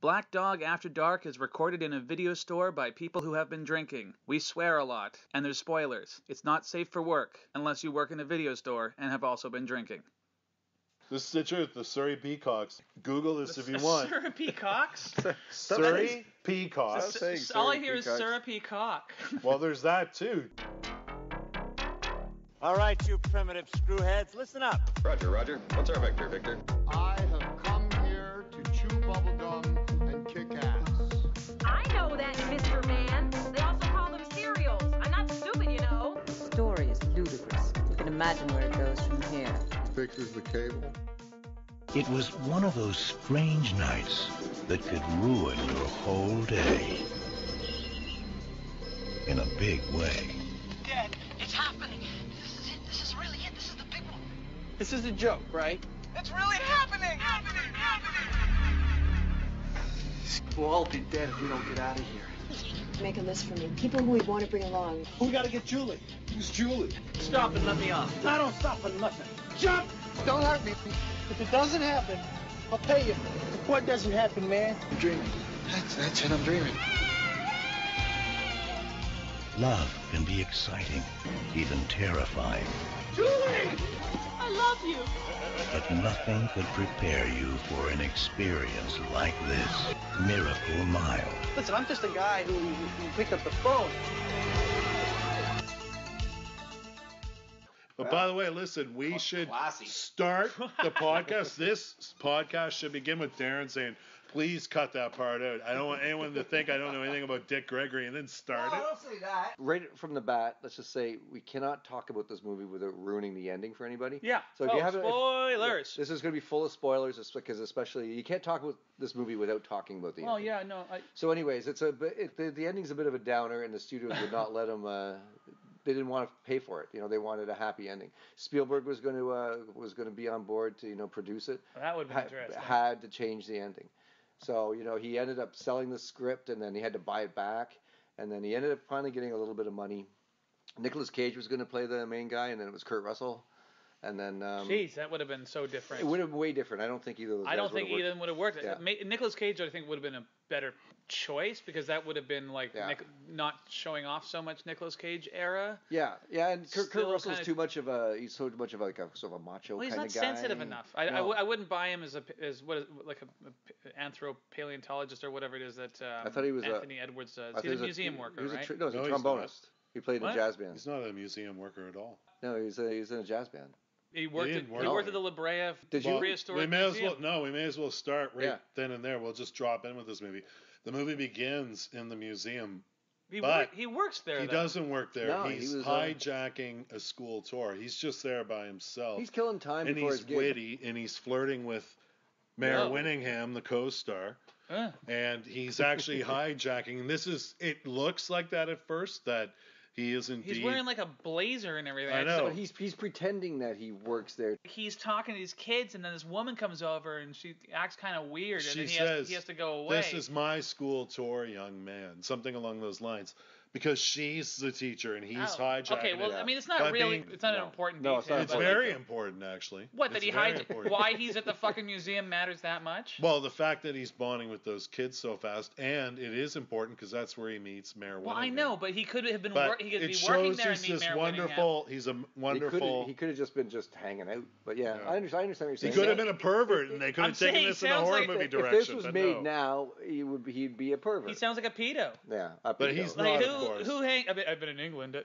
Black Dog After Dark is recorded in a video store by people who have been drinking. We swear a lot, and there's spoilers. It's not safe for work, unless you work in a video store and have also been drinking. This is the truth. The Surrey Peacocks. Google this if you want. Surrey Peacocks? Surrey Peacocks. All I hear is Surrey Peacock. Well, there's that too. All right, you primitive screwheads, listen up. Roger, Roger. What's our vector, Victor? I have come here to chew bubblegum and kick ass. I know that, Mr. Man. They also call them cereals. I'm not stupid, you know. The story is ludicrous. You can imagine where it goes from here. Fixes the cable. It was one of those strange nights that could ruin your whole day. In a big way. Dad, it's happening. This is it. This is really it. This is the big one. This is a joke, right? It's really happening. We'll all be dead if we don't get out of here. Make a list for me. People who we want to bring along. We gotta get Julie. Who's Julie? Stop and let me off. I don't stop for nothing. Jump! Don't hurt me. If it doesn't happen, I'll pay you. What doesn't happen, man? I'm dreaming. That's it, I'm dreaming. Love can be exciting, even terrifying. Julie! I love you. But nothing could prepare you for an experience like this. Miracle Mile. Listen, I'm just a guy who picked up the phone. But by the way, listen, we should start the podcast. This podcast should begin with Darren saying, please cut that part out. I don't want anyone to think I don't know anything about Dick Gregory and then start it. Don't say that. Right from the bat, let's just say we cannot talk about this movie without ruining the ending for anybody. Yeah. So if you haven't, spoilers. this is going to be full of spoilers, because especially you can't talk about this movie without talking about the ending. Oh, yeah, no. So anyways, the ending's a bit of a downer, and the studios would not let them. They didn't want to pay for it. They wanted a happy ending. Spielberg was going to be on board to produce it. That would be interesting. Had to change the ending. So he ended up selling the script, and then he had to buy it back, and then he ended up finally getting a little bit of money. Nicolas Cage was going to play the main guy, and then it was Kurt Russell. And then, jeez, that would have been so different. It would have been way different. I don't think either of those guys I don't think would either would have worked. Yeah. Nicolas Cage, I think, would have been a better choice, because that would have been like not showing off so much Nicolas Cage era. Yeah, and Kurt Russell's he's so much of like a sort of a macho well, he's kind not of guy. sensitive enough. I wouldn't buy him as a anthropaleontologist or whatever it is that I thought he was Anthony Edwards does. He's a museum worker, right? He was a trombonist. He played in a jazz band. He's not a museum worker at all. No, he's in a jazz band. He worked at the La Brea Prehistoric Museum. We may as well start then and there. We'll just drop in with this movie. The movie begins in the museum. He works there. He doesn't work there. No, he's hijacking a school tour. He's just there by himself. He's killing time and before he's his gig. witty, and he's flirting with Mayor Winningham, the co-star. And he's actually hijacking. It looks like that at first, that he is indeed. He's wearing like a blazer and everything. I know. So he's pretending that he works there. He's talking to these kids, and then this woman comes over, and she acts kind of weird, and she then says, he has to go away. This is my school tour, young man. Something along those lines. Because she's the teacher, and he's hijacking. Okay, well, it. I mean, it's not really. It's not an important detail. It's very important, actually. What, that he hijacked? Why he's at the fucking museum matters that much? Well, the fact that he's bonding with those kids so fast, and it is important because that's where he meets Mayor Winningham. Well, I know, but he could have been. He could be it working shows there and meet Mayor Winningham. He's a wonderful. He could have just been hanging out. But I understand what you're saying. He could have been a pervert, and they could have taken this in a horror movie direction. If this was made now, he'd be a pervert. He sounds like a pedo. Yeah, but he's not. Of course. Who I've been in England.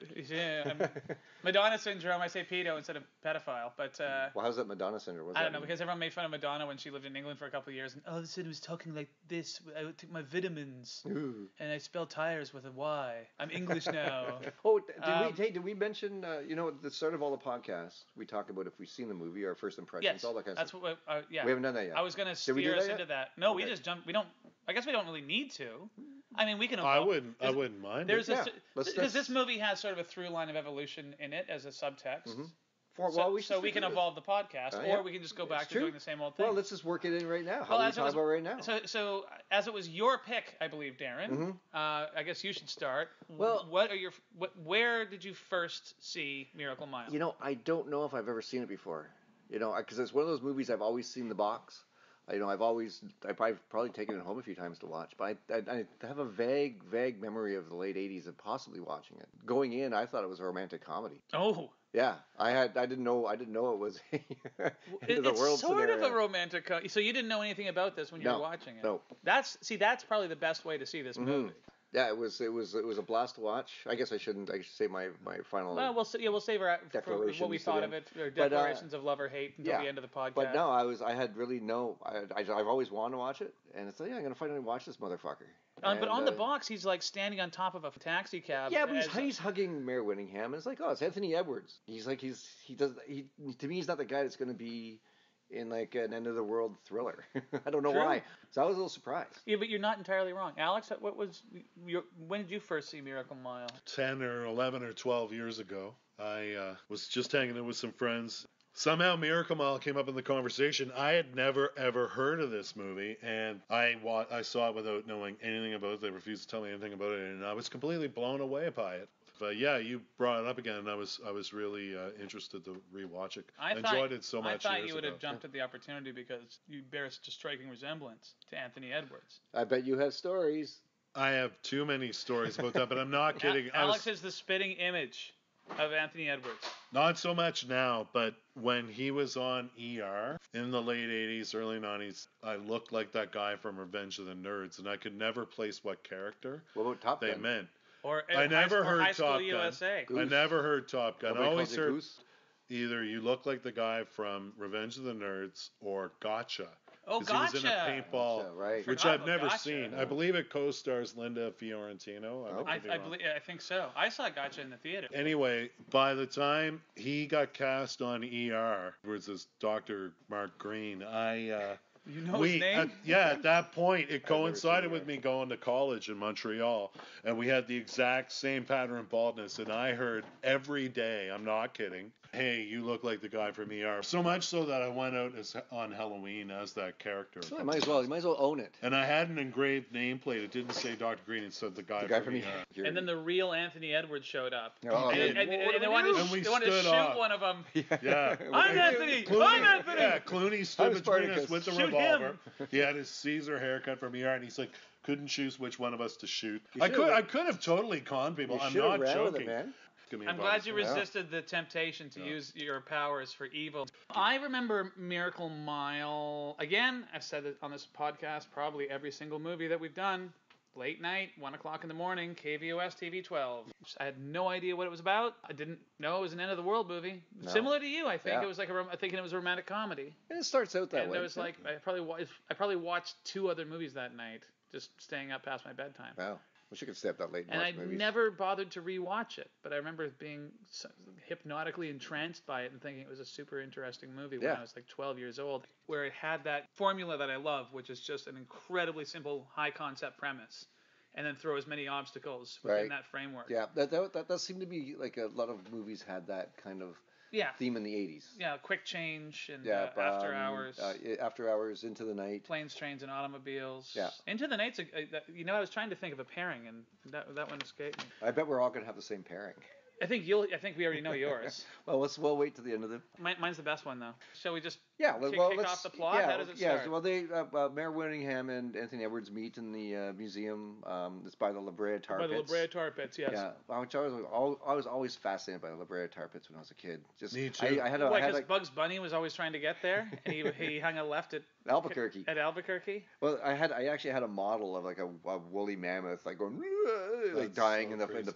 Madonna syndrome. I say pedo instead of pedophile. But well, how's that Madonna syndrome? I don't know, because everyone made fun of Madonna when she lived in England for a couple of years. And all of a sudden, was talking like this. I took my vitamins, and I spell tires with a Y. I'm English now. Did we mention? At the start of all the podcasts, we talk about if we've seen the movie, our first impressions, all that kind of stuff. That's what. We haven't done that yet. I was going to steer us into that. No, we just jumped. We don't. I guess we don't really need to. I mean, we can. I wouldn't mind. Because this movie has sort of a through line of evolution in it as a subtext. Mm-hmm. We can evolve the podcast, or we can just go back to doing the same old thing. Well, let's just work it in right now. How we talk about right now. So as it was your pick, I believe, Darren. I guess you should start. Well, where did you first see Miracle Mile? I don't know if I've ever seen it before. Because it's one of those movies I've always seen the box. I've probably taken it home a few times to watch, but I have a vague memory of the late 80s and possibly watching it. Going in, I thought it was a romantic comedy. Oh. Yeah, I didn't know it was it's world sort scenario. of a romantic comedy. So you didn't know anything about this when you were watching it. No. That's probably the best way to see this movie. Yeah, it was a blast to watch. I guess I should say my final. Well, we'll save for what we thought of it, or declarations of love or hate until the end of the podcast. But no, I've always wanted to watch it, and it's like, I'm gonna finally watch this motherfucker. But on the box, he's like standing on top of a taxi cab. Yeah, but he's hugging Mayor Winningham, and it's like, oh, it's Anthony Edwards. He's like to me, he's not the guy that's gonna be in like an end of the world thriller. I don't know why. So I was a little surprised. Yeah, but you're not entirely wrong. Alex, when did you first see Miracle Mile? 10 or 11 or 12 years ago. I was just hanging out with some friends. Somehow Miracle Mile came up in the conversation. I had never ever heard of this movie, and I saw it without knowing anything about it. They refused to tell me anything about it, and I was completely blown away by it. But yeah, you brought it up again, and I was really interested to rewatch it. I enjoyed it so much. I thought you would have jumped at the opportunity because you bear such a striking resemblance to Anthony Edwards. I bet you have stories. I have too many stories about that, but I'm not kidding. Alex is the spitting image of Anthony Edwards. Not so much now, but when he was on ER in the late 80s, early 90s, I looked like that guy from Revenge of the Nerds, and I could never place what character they meant. I never heard Top Gun. USA. I never heard Top Gun. I always heard either you look like the guy from Revenge of the Nerds or Gotcha. Oh, Gotcha! He was in a paintball, right. which I've never seen. I believe it co-stars Linda Fiorentino. I think so. I saw Gotcha in the theater. Anyway, by the time he got cast on ER, was this Dr. Mark Green, you know his name? At that point, it coincided with me going to college in Montreal, and we had the exact same pattern of baldness, and I heard every day, I'm not kidding, hey, you look like the guy from ER. So much so that I went out on Halloween as that character. So you might as well own it. And I had an engraved nameplate. It didn't say Dr. Green. It said the guy from ER. And then the real Anthony Edwards showed up. Oh, and they wanted to shoot one of them. Yeah. I'm Anthony! I'm Anthony! Yeah, Clooney stood between us with the revolver. He had his Caesar haircut from ER, and he's like, couldn't choose which one of us to shoot. I could have totally conned people. I'm not joking. I'm glad you resisted the temptation to use your powers for evil. I remember Miracle Mile. Again, I've said it on this podcast, probably every single movie that we've done. Late night, 1 o'clock in the morning, KVOS TV 12. I had no idea what it was about. I didn't know it was an end of the world movie. No. Similar to you, I think. It was like thinking it was a romantic comedy. And it starts out that way. And there was like I probably watched 2 other movies that night, just staying up past my bedtime. Wow. Wish you could stay up that late and watch movies. I never bothered to rewatch it, but I remember being hypnotically entranced by it and thinking it was a super interesting movie when I was like 12 years old, where it had that formula that I love, which is just an incredibly simple, high-concept premise, and then throw as many obstacles within that framework. Yeah, that seemed to be like a lot of movies had that kind of theme in the 80s. Yeah, Quick Change and After Hours. After Hours, Into the Night. Planes, Trains, and Automobiles. Yeah. Into the Night's, I was trying to think of a pairing, and that one escaped me. I bet we're all going to have the same pairing. I think we already know yours. Well, we'll wait to the end of the. Mine's the best one though. Shall we just kick off the plot? How does it start? Well, Mayor Winningham and Anthony Edwards meet in the museum. It's by the La Brea Tar Pits. By the La Brea Tar Pits, yes. Yeah, which I was always fascinated by the La Brea Tar Pits when I was a kid. Me too. Because Bugs Bunny was always trying to get there, and he hung a left at Albuquerque. At Albuquerque. Well, I actually had a model of like a woolly mammoth, like going dying in the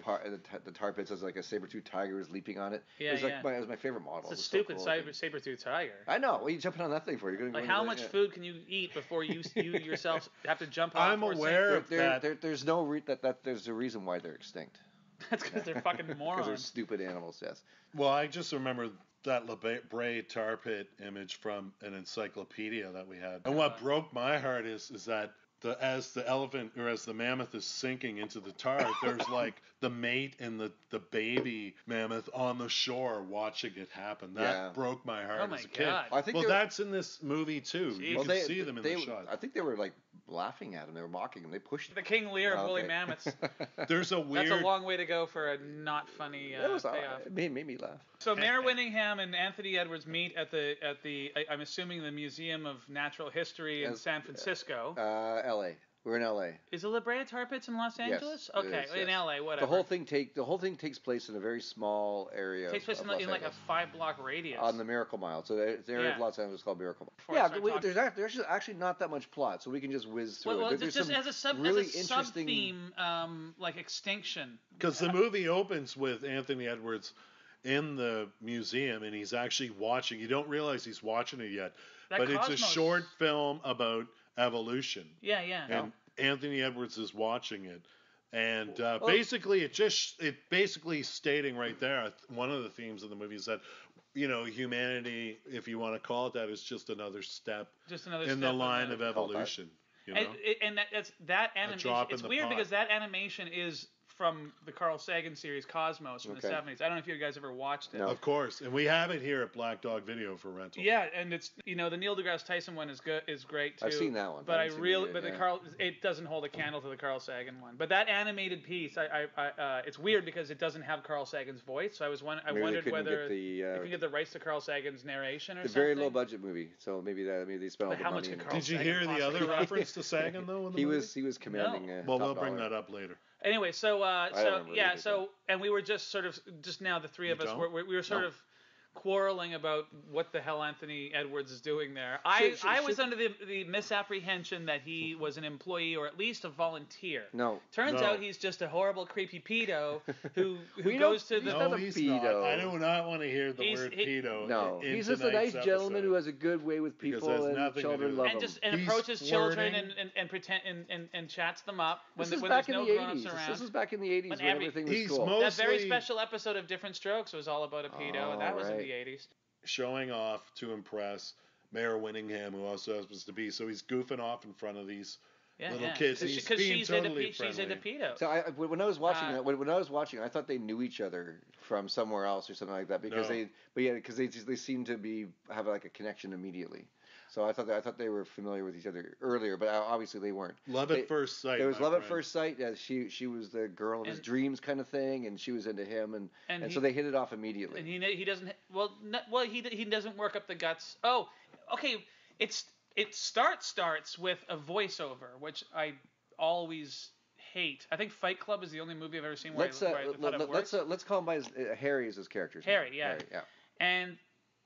tar pits as like a saber-toothed tiger was leaping on it. Yeah, it was my favorite model. It's a stupid saber-toothed tiger. I know. What are you jumping on that thing for? You're going to how much food can you eat before you yourself have to jump off? I'm aware of that. There's there's a reason why they're extinct. That's because they're fucking morons. Because they're stupid animals. Yes. Well, I just remember that La Brea Tar Pit image from an encyclopedia that we had, and what broke my heart is that as the elephant or as the mammoth is sinking into the tar, there's like the mate and the baby mammoth on the shore watching it happen. That broke my heart as a kid. God. I think that's in this movie too. Jeez. You can see them in the shot. I think they were like laughing at him. They were mocking him. They pushed The King Lear of woolly Okay. mammoths. There's a weird. That's a long way to go for a not funny It was payoff. it made me laugh. So Mayor Winningham and Anthony Edwards meet at the I'm assuming the Museum of Natural History in San Francisco. L.A. We're in L.A. Is the La Brea Tar Pits in Los Angeles? Yes, it Okay, is, in yes. L.A. Whatever. The whole thing takes place in a very small area. It takes place of in Los like a Angeles. 5-block radius. On the Miracle Mile. So it's an area of Yeah. Los Angeles called Miracle Mile. Before I Yeah, start there's actually not that much plot, so we can just whiz through well, it. just There's as a some really as a interesting sub-theme, like extinction. Because the movie opens with Anthony Edwards in the museum, and he's actually watching. You don't realize he's watching it yet, That but it's a Cosmos- short film about evolution. Yeah, yeah. And Anthony Edwards is watching it, and Well- basically it basically stating right there, one of the themes of the movie is that, humanity, if you want to call it that, is just another step Just another in step the in line the- of evolution. You know? And that animation. drop in It's the weird pot. because that animation is from the Carl Sagan series Cosmos from the Okay. 70s. I don't know if you guys ever watched it. No. Of course, and we have it here at Black Dog Video for rental. Yeah, and it's the Neil deGrasse Tyson one is great too. I've seen that one. But I haven't seen it yet, yeah. it doesn't hold a candle to the Carl Sagan one. But that animated piece, it's weird because it doesn't have Carl Sagan's voice. So I Maybe they wondered couldn't whether get the, they can get the rights to Carl Sagan's narration or It's a something. very low budget movie, so maybe they spent all But the how money. much could in- Carl Did you Sagan hear the other possibly- reference to Sagan though? In the He movie? was commanding. Well, top we'll bring dollar. that up later. Anyway, so don't remember yeah, either, so and we were just sort of now the three of You us don't? we were sort No. of quarreling about what the hell Anthony Edwards is doing there. Should- I was should- under the misapprehension that he was an employee or at least a volunteer. No. Turns No. out he's just a horrible, creepy pedo who We goes to don't- the. he's not No, a he's pedo. not. I do not want to hear the He's- word he- pedo. No, in he's just a tonight's nice gentleman episode. who has a good way with Because people, it has and nothing to children do love with and him. just and He's approaches children flirting. and pretend and chats them up when, This is when back there's in no the grown-ups 80s. around. This is back in the 80s When when every- everything was He's cool. that very mostly- special episode of Different Strokes was all about a pedo, and that was in right. the 80s. Showing off to impress Mayor Winningham, who also happens to be. So he's goofing off in front of these Yeah, little yeah. kids. He's Because being she's totally she's into friendly. pedo. So when I was watching Uh, when I was watching, I thought they knew each other from somewhere else or something like that because No. they seem to have like a connection immediately. So I thought they were familiar with each other earlier, but obviously they weren't. Love at first sight. There was my love at friend. first sight. Yeah, she was the girl of his And- dreams kind of thing, and she was into him, and he- so they hit it off immediately. And he doesn't he doesn't work up the guts. Oh, okay. It starts with a voiceover, which I always hate. I think Fight Club is the only movie I've ever seen where I thought it works. let's call him by Harry as his character. Harry, yeah. Harry, yeah. And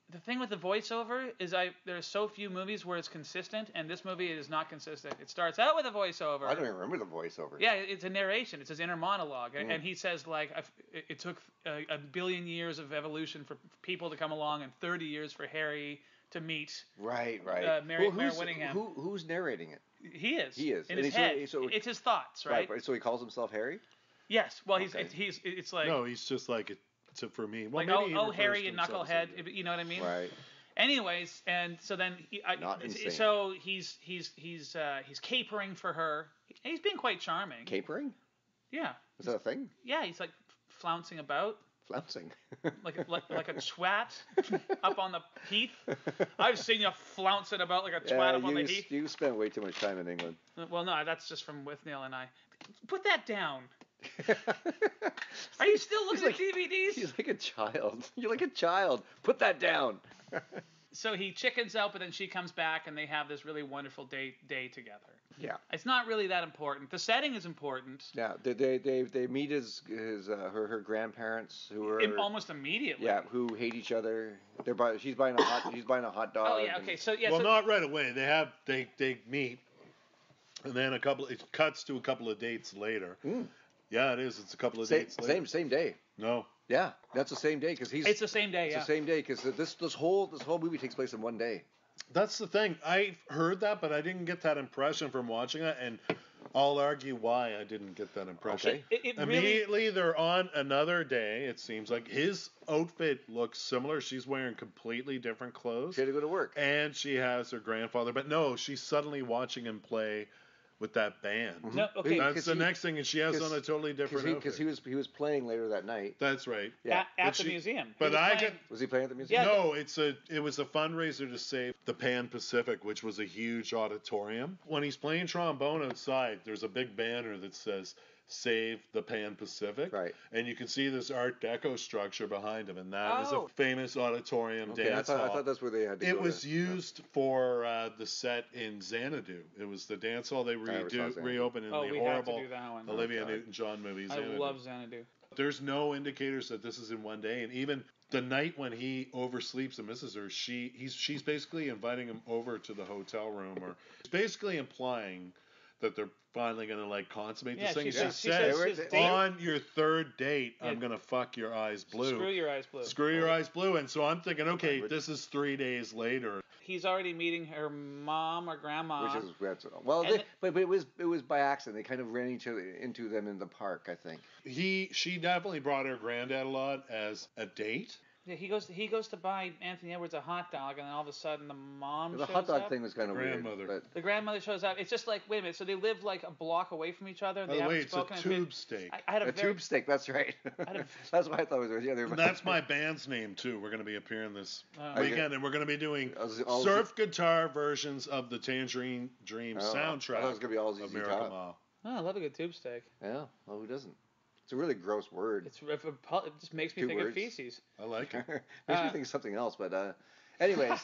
the thing with the voiceover is there are so few movies where it's consistent, and this movie is not consistent. It starts out with a voiceover. I don't even remember the voiceover. Yeah, it's a narration. It's his inner monologue, and he says like, it took a billion years of evolution for people to come along, and 30 years for Harry to meet. Right. Mayor Winningham. Who's narrating it? He is. He is. In And his he's- head. so- It's his thoughts, right? So he calls himself Harry. Yes. Well, Okay. it's like No, he's just like for me. Well, like maybe he refers Harry to and himself as Knucklehead. Harry. You know what I mean? Right. Anyways, and so then Not insane. so he's capering for her. He's being quite charming. Capering? Yeah. Is that a thing? Yeah, he's like flouncing about Flouncing. like a twat up on the heath. I've seen you flouncing about like a twat up on the heath. You spent way too much time in England. Well, no, that's just from with Neil and I. Put that down. Are you still looking at DVDs? He's like a child. You're like a child. Put that down. So he chickens out, but then she comes back, and they have this really wonderful day together. Yeah. It's not really that important. The setting is important. Yeah. They meet her grandparents who are Almost immediately. Yeah, who hate each other. She's buying a hot dog. Oh yeah. Okay. So yeah. Well, so, not right away. They meet, and then it cuts to a couple of dates later. Yeah, it is. It's a couple of dates later. Same day. No. Yeah, that's the same day because he's. It's the same day. It's Yeah. the same day because this whole movie takes place in one day. That's the thing. I heard that, but I didn't get that impression from watching it, and I'll argue why I didn't get that impression. Okay. It Immediately, they're on another day. It seems like his outfit looks similar. She's wearing completely different clothes. She had to go to work. And she has her grandfather, but no, she's suddenly watching him play with that band. No, okay. That's the next thing, and she has on a totally different outfit. Because he was playing later that night. That's right. Yeah. At the museum. But was he playing at the museum? Yeah. No, it was a fundraiser to save the Pan Pacific, which was a huge auditorium. When he's playing trombone outside, there's a big banner that says Save the Pan Pacific. Right. And you can see this Art Deco structure behind him, and that is a famous auditorium dance hall. I thought that's where they had to go. It was used for the set in Xanadu. It was the dance hall they reopened in the horrible Olivia Newton-John movie Xanadu. I love Xanadu. There's no indicators that this is in one day, and even the night when he oversleeps and misses her, she's basically inviting him over to the hotel room, or basically implying that they're finally going to like consummate this thing. She says, on your third date, I'm going to fuck your eyes blue. Screw your eyes blue. Screw your eyes blue. And so I'm thinking, okay, this is 3 days later. He's already meeting her mom or grandma. Which is well, but it was by accident. They kind of ran into them in the park, I think. She definitely brought her granddad a lot as a date. Yeah, he goes to buy Anthony Edwards a hot dog, and then all of a sudden the mom shows up. The hot dog thing was kind of weird. But the grandmother shows up. It's just like, wait a minute, so they live like a block away from each other? And By the way, it's a tube steak. I had a tube steak, that's right. That's what I thought it was. Yeah, and that's my band's name, too. We're going to be appearing this weekend, and we're going to be doing surf guitar versions of the Tangerine Dream soundtrack I thought it was going to be all of Miracle Mile. Oh, I love a good tube steak. Yeah, well, who doesn't? It's a really gross word. It just makes me think of feces. I like it. Makes me think of something else, but anyways,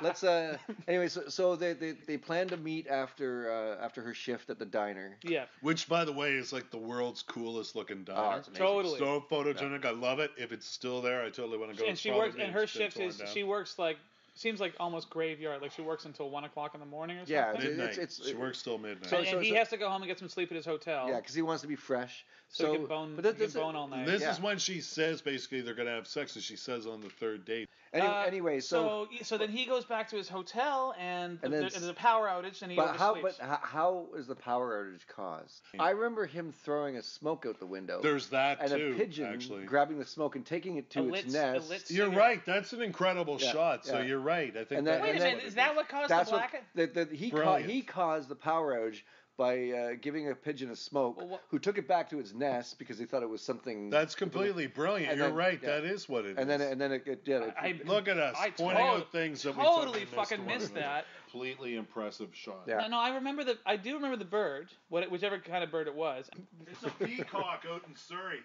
let's so they plan to meet after her shift at the diner. Yeah. Which, by the way, is like the world's coolest looking diner. Oh, it's amazing. Totally. So photogenic. Yeah. I love it. If it's still there, I totally want to go. And she works. And her shift is she works like. Seems like almost graveyard. Like she works until 1 o'clock in the morning or something. Yeah, midnight. She works till midnight. And he has to go home and get some sleep at his hotel. Yeah, because he wants to be fresh. So he can bone all night. This is when she says basically they're gonna have sex, as she says on the third date. Anyway, so then he goes back to his hotel and there's a power outage and he oversleeps. How is the power outage caused? I remember him throwing a smoke out the window. There's that and too. And a pigeon grabbing the smoke and taking it to its nest. You're right. That's an incredible shot. So you're right. I think. Wait a minute. Is that what caused the blackout? He caused the power outage by giving a pigeon a smoke, who took it back to its nest because he thought it was something. That's completely brilliant. You're right. That is what it is. And then it look at us pointing out things that we totally fucking missed that. Completely impressive shot. Yeah. No, I do remember the bird, whichever kind of bird it was. It's a peacock out in Surrey.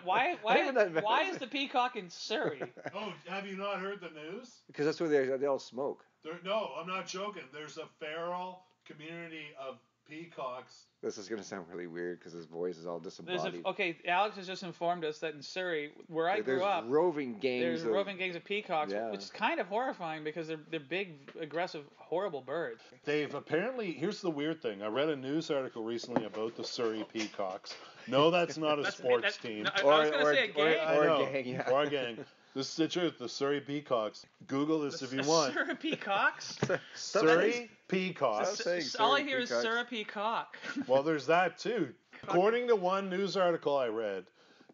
Why is the peacock in Surrey? Oh, have you not heard the news? Because that's where they all smoke. No, I'm not joking. There's a feral community of peacocks. This is going to sound really weird because his voice is all disembodied. Alex has just informed us that in Surrey, where I grew up, there's roving gangs of peacocks, which is kind of horrifying because they're big, aggressive, horrible birds. They've apparently, here's the weird thing. I read a news article recently about the Surrey Peacocks. No, that's not a sports team. No, I was going to say a gang. Or a gang, yeah. Or a gang. This is the truth. The Surrey Peacocks. Google this if you want. Surrey Peacocks? Surrey Peacocks. All I hear is Surrey Peacock. Well, there's that too. According to one news article I read,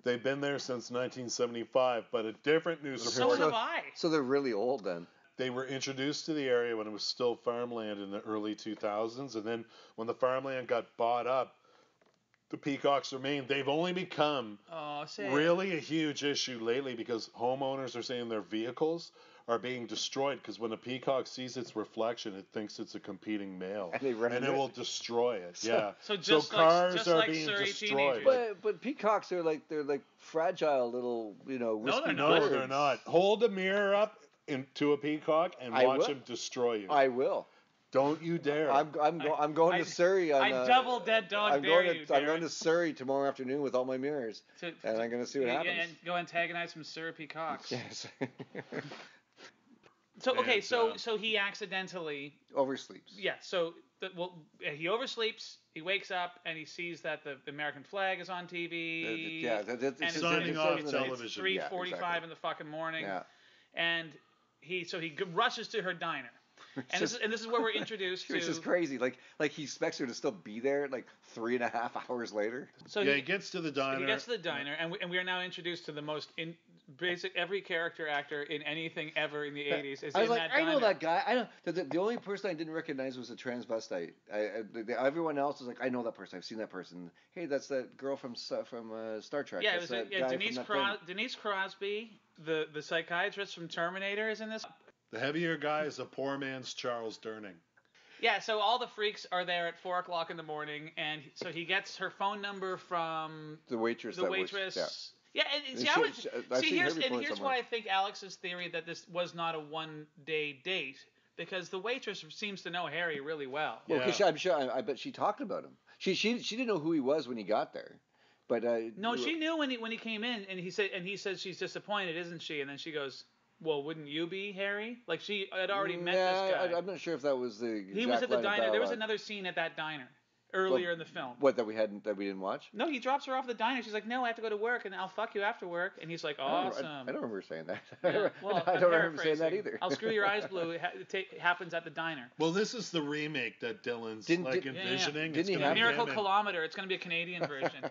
they've been there since 1975, but a different news report. So have I. So they're really old then. They were introduced to the area when it was still farmland in the early 2000s, and then when the farmland got bought up, the peacocks remain. They've only become really a huge issue lately because homeowners are saying their vehicles are being destroyed because when a peacock sees its reflection, it thinks it's a competing male, and it will destroy it. So cars are being destroyed. But peacocks are they're like fragile little wispy birds. No, they're not. Hold a mirror up to a peacock and watch him destroy you. I will. Don't you dare! I'm going to Surrey. I double dead dog dare you. I'm going to Surrey tomorrow afternoon with all my mirrors, and I'm going to see what happens. And go antagonize some Surrey peacocks. Yes. So he accidentally oversleeps. Yeah. So he oversleeps. He wakes up and he sees that the American flag is on TV. It's signing off television. It's 3:45 in the fucking morning. Yeah. And he rushes to her diner. And this is where we're introduced to. Which is crazy. Like he expects her to still be there 3.5 hours later. So he gets to the diner. And we are now introduced to the most every character actor in anything ever in the 80s is I was in like, that I know diner. that guy. I know the only person I didn't recognize was a transvestite. Everyone else was like, I know that person. I've seen that person. Hey, that's that girl from Star Trek. Yeah, That's it was that guy Denise, from that thing. Denise Crosby, the psychiatrist from Terminator, is in this. The heavier guy is a poor man's Charles Durning. Yeah, so all the freaks are there at 4 o'clock in the morning, and so he gets her phone number from The waitress. Yeah, and see, I've seen her before here's somewhere. why I think Alex's theory that this was not a one-day date, because the waitress seems to know Harry really well. Well, because I'm sure. I bet she talked about him. She didn't know who he was when he got there, but No, she knew when he came in, and he said she's disappointed, isn't she? And then she goes, well, wouldn't you be, Harry? Like she had already met this guy. I'm not sure if that was the. He was at the diner. There was another scene at that diner earlier in the film. What that we didn't watch? No, he drops her off at the diner. She's like, no, I have to go to work, and I'll fuck you after work. And he's like, awesome. I don't remember saying that. Yeah, well, I don't remember saying that either. I'll screw your eyes blue. It happens at the diner. Well, this is the remake that Dylan's envisioning. Didn't he have Miracle Kilometer? It's going to be a Canadian version.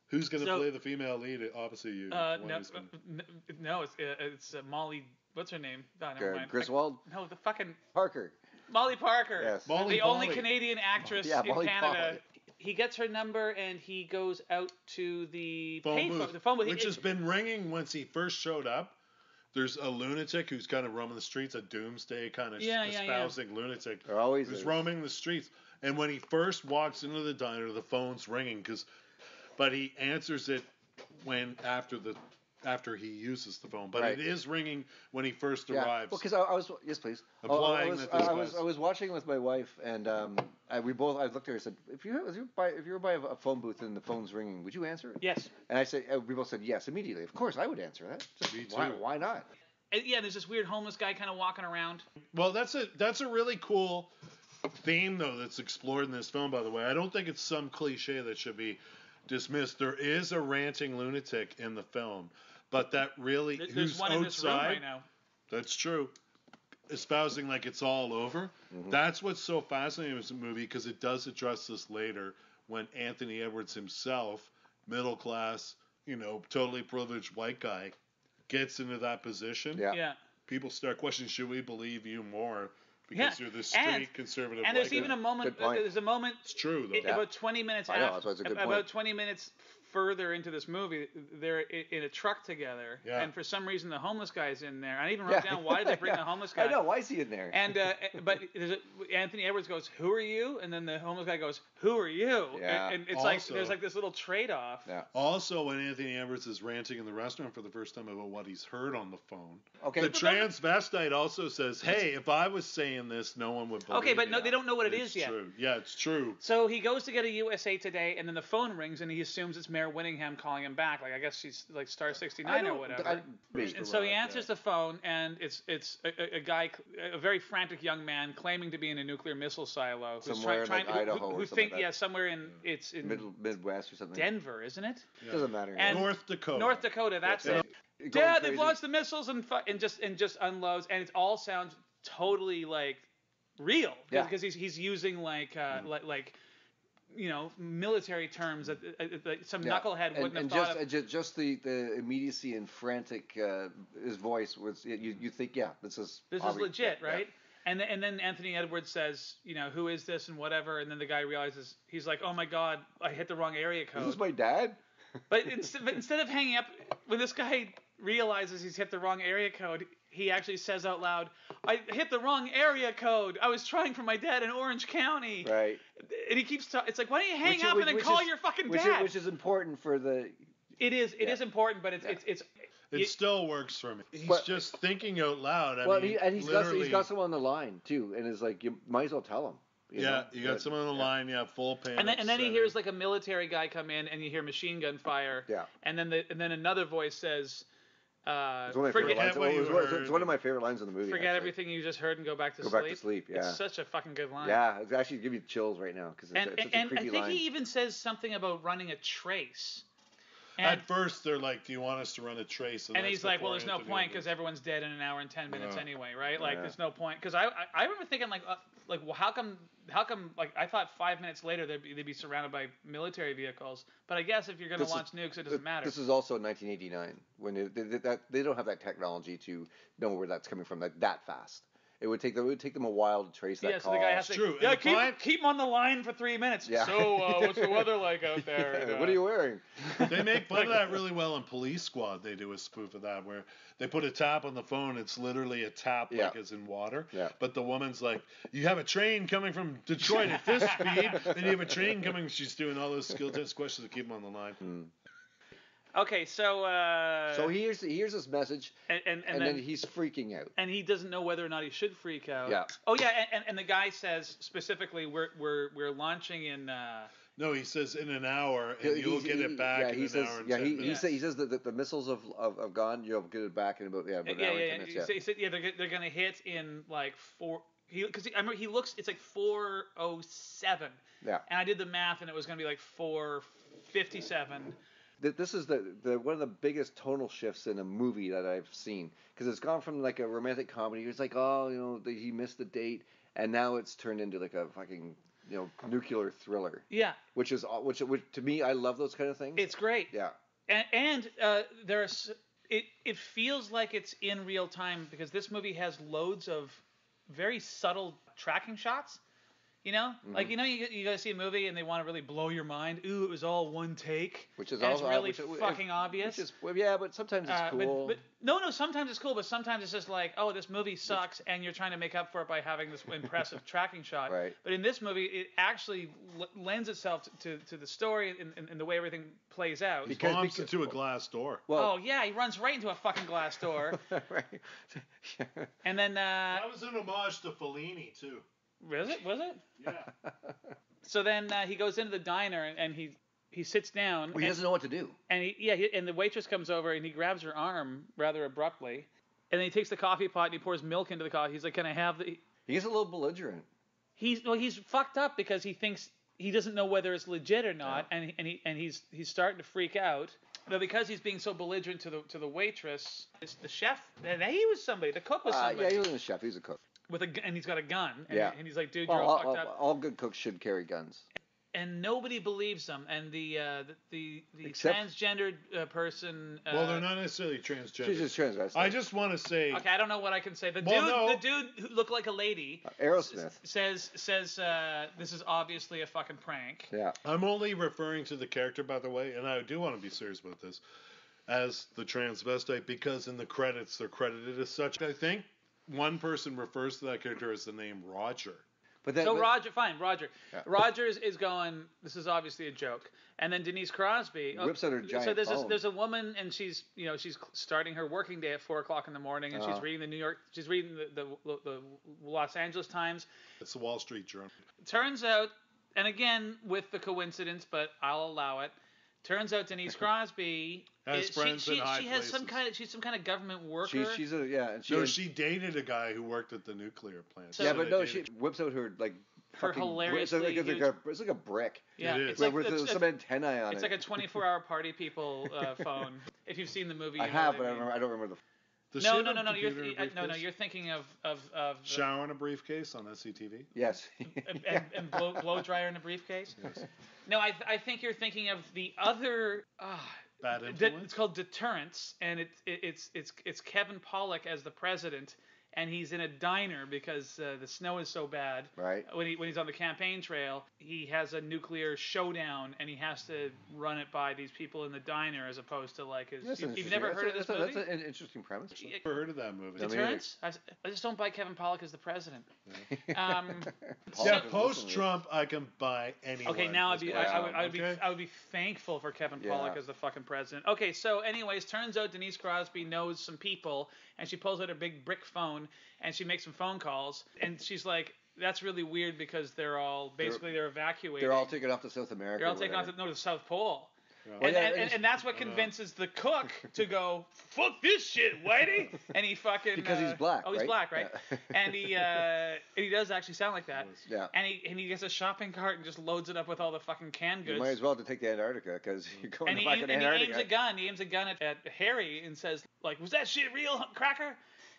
Who's going to play the female lead opposite you? No, it's Molly. What's her name? Oh, never mind. Griswold? No, the fucking Parker. Molly Parker. Yes. The only Canadian actress in Molly Canada. Polly. He gets her number and he goes out to the phone booth, the phone booth, which has been ringing since he first showed up. There's a lunatic who's kind of roaming the streets, a doomsday kind of espousing lunatic who's roaming the streets. And when he first walks into the diner, the phone's ringing but he answers it after he uses the phone. But it is ringing when he first arrives. Well, because I was yes, please. I was watching with my wife, and I looked at her and said, if you were by a phone booth and the phone's ringing, would you answer it? Yes. And I said, we both said yes immediately. Of course, I would answer that. Me too. Why not? And there's this weird homeless guy kind of walking around. Well, that's a really cool theme though that's explored in this film. By the way, I don't think it's some cliche that should be dismissed. There is a ranting lunatic in the film. But that really, there's one outside, in this room right now. That's true, espousing like it's all over. Mm-hmm. That's what's so fascinating with the movie, because it does address this later when Anthony Edwards himself, middle class, totally privileged white guy, gets into that position. Yeah. People start questioning, should we believe you more? Because you're this straight conservative. And there's even a moment. There's a moment. It's true though. About 20 minutes about 20 minutes further into this movie, they're in a truck together, and for some reason the homeless guy's in there. I even wrote down why they bring the homeless guy. I know, why is he in there? And but Anthony Edwards goes, "Who are you?" And then the homeless guy goes, "Who are you?" Yeah. And it's like there's like this little trade-off. Yeah. Also, when Anthony Edwards is ranting in the restaurant for the first time about what he's heard on the phone, the transvestite also says, "Hey, if I was saying this, no one would believe." Okay, but me. no, they don't know what it is yet. True. Yeah, it's true. So he goes to get a USA Today, and then the phone rings, and he assumes it's Mayor Winningham calling him back. Like, I guess she's like star 69 or whatever. And so he answers the phone, and it's a guy, a very frantic young man claiming to be in a nuclear missile silo. Who's somewhere in Idaho who or something like that. somewhere in Midwest or something. Denver, isn't it? Yeah. Doesn't matter. And North Dakota. North Dakota, that's it. Dad, they've launched the missiles and just unloads, and it all sounds totally like real because he's using like military terms that some knucklehead wouldn't have thought of. Just the immediacy and frantic, his voice was, you think, this is legit, right? Yeah. And then Anthony Edwards says, who is this and whatever, and then the guy realizes, he's like, oh my God, I hit the wrong area code. Is this my dad? But instead of hanging up, when this guy realizes he's hit the wrong area code, he actually says out loud, I hit the wrong area code. I was trying for my dad in Orange County. Right. And he keeps talking. It's like, why don't you hang up and then call your fucking dad? Which is important for the... It is important, but it still works for me. He's just thinking out loud. He's got someone on the line, too. And it's like, you might as well tell him. You got someone on the line, full panic. And then he hears like a military guy come in, and you hear machine gun fire. Yeah. And then another voice says, it's one of my favorite lines in the movie. Forget everything you just heard and go back to sleep. Go back to sleep, yeah. It's such a fucking good line. Yeah, it's actually give you chills right now because it's such a creepy line. I think he even says something about running a trace. At first, they're like, "Do you want us to run a trace?" And he's like, "Well, there's no point because everyone's dead in an hour and 10 minutes anyway, right? Like, there's no point." Because I remember thinking well, how come like I thought 5 minutes later they'd be surrounded by military vehicles, but I guess if you're going to launch nukes, it doesn't matter. This is also 1989 when they don't have that technology to know where that's coming from that fast. It would take them a while to trace that call. So the guy has to keep him on the line for 3 minutes. Yeah. So what's the weather like out there? Yeah, what are you wearing? They make fun of that really well in Police Squad. They do a spoof of that where they put a tap on the phone. It's literally a tap like it's in water. Yeah. But the woman's like, "You have a train coming from Detroit at this speed, and you have a train coming." She's doing all those skill test questions to keep them on the line. Okay, so he hears this message, and then he's freaking out, and he doesn't know whether or not he should freak out. Yeah. Oh yeah, and the guy says specifically, we're launching in. No, he says in an hour, and you'll get it back in an hour and 10 minutes. He says that the missiles have gone. You'll get it back in about an hour and 10 minutes. He said they're gonna hit in like 4. Because I remember he looks, it's like 4:07. Yeah. And I did the math, and it was gonna be like 4:57. This is the one of the biggest tonal shifts in a movie that I've seen, because it's gone from like a romantic comedy. It's like, he missed the date, and now it's turned into like a fucking nuclear thriller. Yeah. Which to me, I love those kind of things. It's great. Yeah. And there's it feels like it's in real time, because this movie has loads of very subtle tracking shots. Like you gotta see a movie and they want to really blow your mind. Ooh, it was all one take, which is it's really fucking obvious. But sometimes it's cool. But no, sometimes it's cool, but sometimes it's just like, oh, this movie sucks, and you're trying to make up for it by having this impressive tracking shot. Right. But in this movie, it actually lends itself to the story and the way everything plays out. He bombs into a glass door. Well, he runs right into a fucking glass door. Right. And then that was an homage to Fellini too. Was it? Yeah. So then he goes into the diner and he sits down. Well, he doesn't know what to do. And and the waitress comes over and he grabs her arm rather abruptly, and then he takes the coffee pot and he pours milk into the coffee. He's like, "Can I have the?" He gets a little belligerent. He's fucked up because he thinks he doesn't know whether it's legit or not, and he's starting to freak out. But because he's being so belligerent to the waitress, it's the chef. And he was somebody. The cook was somebody. Yeah, he wasn't a chef. He was a cook. And he's got a gun. And, and he's like, "Dude, you're all fucked up." All good cooks should carry guns. And nobody believes them. And the transgendered person. Well, they're not necessarily transgender. She's just transvestite. I just want to say. Okay, I don't know what I can say. The dude who looked like a lady. Aerosmith says this is obviously a fucking prank. Yeah. I'm only referring to the character, by the way, and I do want to be serious about this, as the transvestite, because in the credits they're credited as such. I think one person refers to that character as the name Roger. Roger. Yeah. Roger is going, this is obviously a joke. And then Denise Crosby whips out her giant phone. There's a woman, and she's starting her working day at 4:00 in the morning, and she's reading the Los Angeles Times. It's the Wall Street Journal. Turns out, and again with the coincidence, but I'll allow it. Turns out Denise Crosby has friends in high places. She's some kind of government worker. She dated a guy who worked at the nuclear plant. She whips out her her hilariously it's like a brick. Yeah, it is. With some antennae on it. It's like a 24-hour party people phone. If you've seen the movie, I have, but I don't remember the. No. You're thinking of Shower in a briefcase on SCTV. Yes. and blow dryer in a briefcase. Yes. No, I think you're thinking of the other. Bad influence. It's called Deterrence, and it's Kevin Pollak as the president, and he's in a diner because the snow is so bad. Right. When he's on the campaign trail, he has a nuclear showdown, and he has to run it by these people in the diner, as opposed to like his. You've never heard of this movie? That's an interesting premise. I've never heard of that movie. Deterrence? I just don't buy Kevin Pollak as the president. Post-Trump, I can buy anyone. Okay, now I would be thankful for Kevin Pollak as the fucking president. Okay, so anyways, turns out Denise Crosby knows some people, and she pulls out her big brick phone, and she makes some phone calls, and she's like, that's really weird because they're all they're evacuating. They're all taken off to South America. They're all taken off to the South Pole. And that's what convinces the cook to go, fuck this shit, Whitey. And he fucking because he's black. Oh, he's right? black, right? Yeah. And he does actually sound like that. Yeah. And he gets a shopping cart and just loads it up with all the fucking canned goods. You might as well to take to Antarctica because you're going and back in Antarctica. He aims a gun at Harry and says, like, was that shit real, Cracker?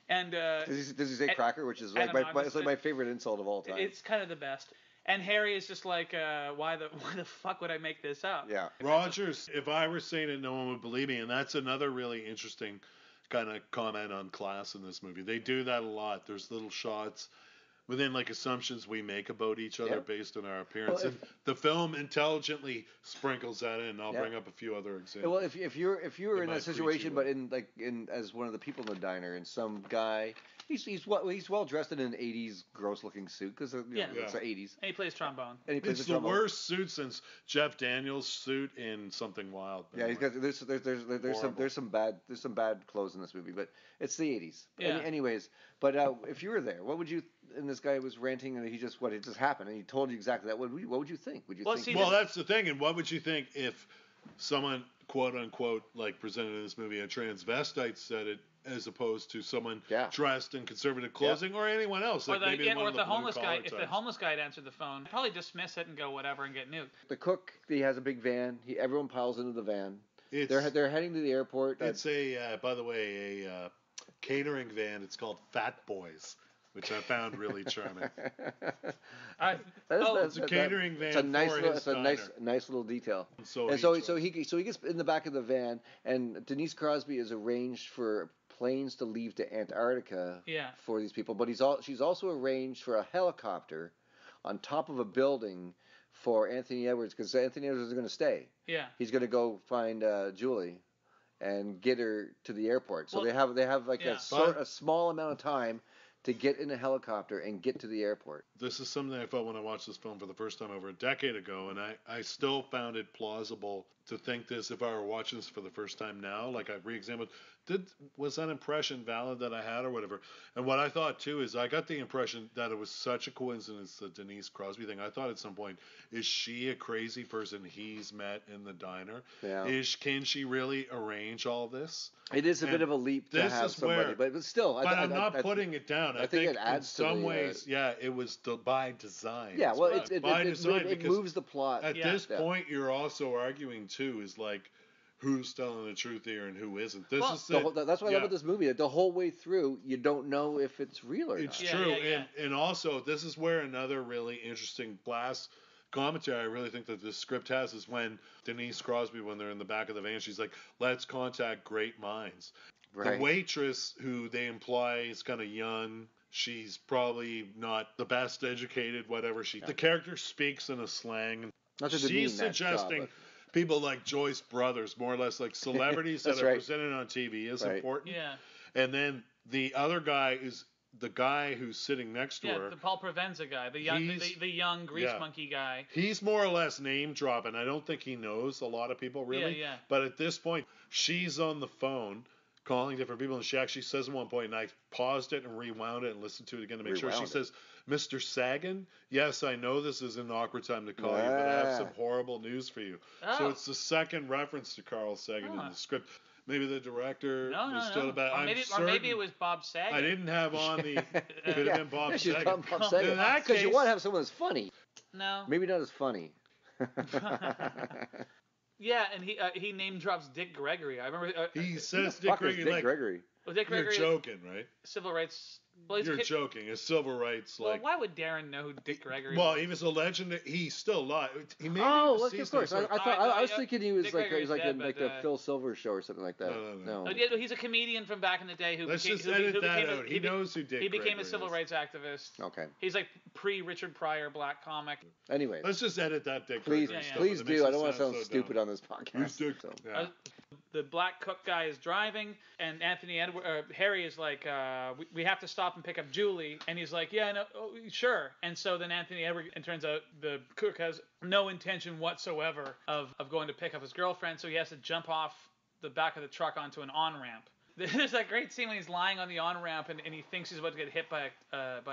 And does he say cracker, which is like it's like my favorite insult of all time. It's kind of the best. And Harry is just like, why the fuck would I make this up? Yeah. Rogers, if I were saying it, no one would believe me, and that's another really interesting kind of comment on class in this movie. They do that a lot. There's little shots within like assumptions we make about each other based on our appearance. Well, and the film intelligently sprinkles that in. I'll bring up a few other examples. Well, if you were in that situation, but in as one of the people in the diner, and some guy. He's well dressed in an 80s gross looking suit because it's the 80s. And he plays trombone. It's the worst suit since Jeff Daniels' suit in Something Wild. Yeah, he's got there's some bad clothes in this movie, but it's the 80s. Yeah. Anyways, but if you were there, what would you? And this guy was ranting, and it just happened, and he told you exactly that. What would you think? Would you think? Well, that's the thing. And what would you think if someone quote unquote like presented in this movie a transvestite said it? As opposed to someone dressed in conservative clothing or anyone else. Or like or the homeless guy. If the homeless guy had answered the phone, I'd probably dismiss it and go whatever and get nuked. The cook, he has a big van. Everyone piles into the van. They're heading to the airport. It's by the way, a catering van. It's called Fat Boys, which I found really charming. It's a catering van. It's a nice little detail. So he gets in the back of the van, and Denise Crosby is arranged for planes to leave to Antarctica for these people, but she's also arranged for a helicopter on top of a building for Anthony Edwards because Anthony Edwards is going to stay. Yeah. He's going to go find Julie and get her to the airport. So they have like a small amount of time to get in a helicopter and get to the airport. This is something I felt when I watched this film for the first time over a decade ago, and I still found it plausible to think this if I were watching this for the first time now. Like I re-examined, was that impression valid that I had or whatever? And what I thought too is I got the impression that it was such a coincidence, the Denise Crosby thing. I thought at some point, is she a crazy person he's met in the diner? Yeah. Can she really arrange all this? It is a bit of a leap to have somebody, but still. But I'm not putting it down. I think it adds in some ways, it was by design. Yeah, well, it moves the plot. At this point, you're also arguing too is like who's telling the truth here and who isn't. That's why I love about this movie. The whole way through, you don't know if it's real or not. It's true, and also this is where another really interesting class commentary I really think that this script has is when Denise Crosby, when they're in the back of the van, she's like, "Let's contact great minds." Right. The waitress, who they imply is kind of young. She's probably not the best educated, whatever. The character speaks in a slang. She's suggesting people like Joyce Brothers, more or less like celebrities that are presented on TV is important. Yeah. And then the other guy is the guy who's sitting next to her. Yeah, the Paul Provenza guy, the young grease monkey guy. He's more or less name dropping. I don't think he knows a lot of people really. Yeah. But at this point, she's on the phone calling different people, and she actually says at one point, and I paused it and rewound it and listened to it again to make sure. She says, "Mr. Sagan, yes, I know this is an awkward time to call you, but I have some horrible news for you." Oh. So it's the second reference to Carl Sagan in the script. Maybe the director was still about. Or maybe it was Bob Saget. I didn't have on the. Could have been Bob Saget. Because you want to have someone that's funny. No. Maybe not as funny. Yeah, and he name drops Dick Gregory. I remember. He says Dick Gregory. Dick Gregory. Well, Dick Gregory. You're joking, right? Civil rights. Well, you're joking. It's civil rights. Well, why would Darren know who Dick Gregory was? Well, he was a legend. He's still alive. He made of course. I was thinking he was like the Phil Silver show or something like that. No. He's a comedian from back in the day who Let's became. just edit that out. He knows who Dick Gregory is. He became a civil rights activist. Okay. He's like pre-Richard Pryor black comic. Anyway. Let's just edit that Dick Gregory. Please do. I don't want to sound so stupid on this podcast. The black cook guy is driving, and Harry is like, we have to stop and pick up Julie, and he's like, yeah, no, sure. And so then Anthony Edwards, it turns out the cook has no intention whatsoever of going to pick up his girlfriend, so he has to jump off the back of the truck onto an on-ramp. There's that great scene when he's lying on the on-ramp and he thinks he's about to get hit by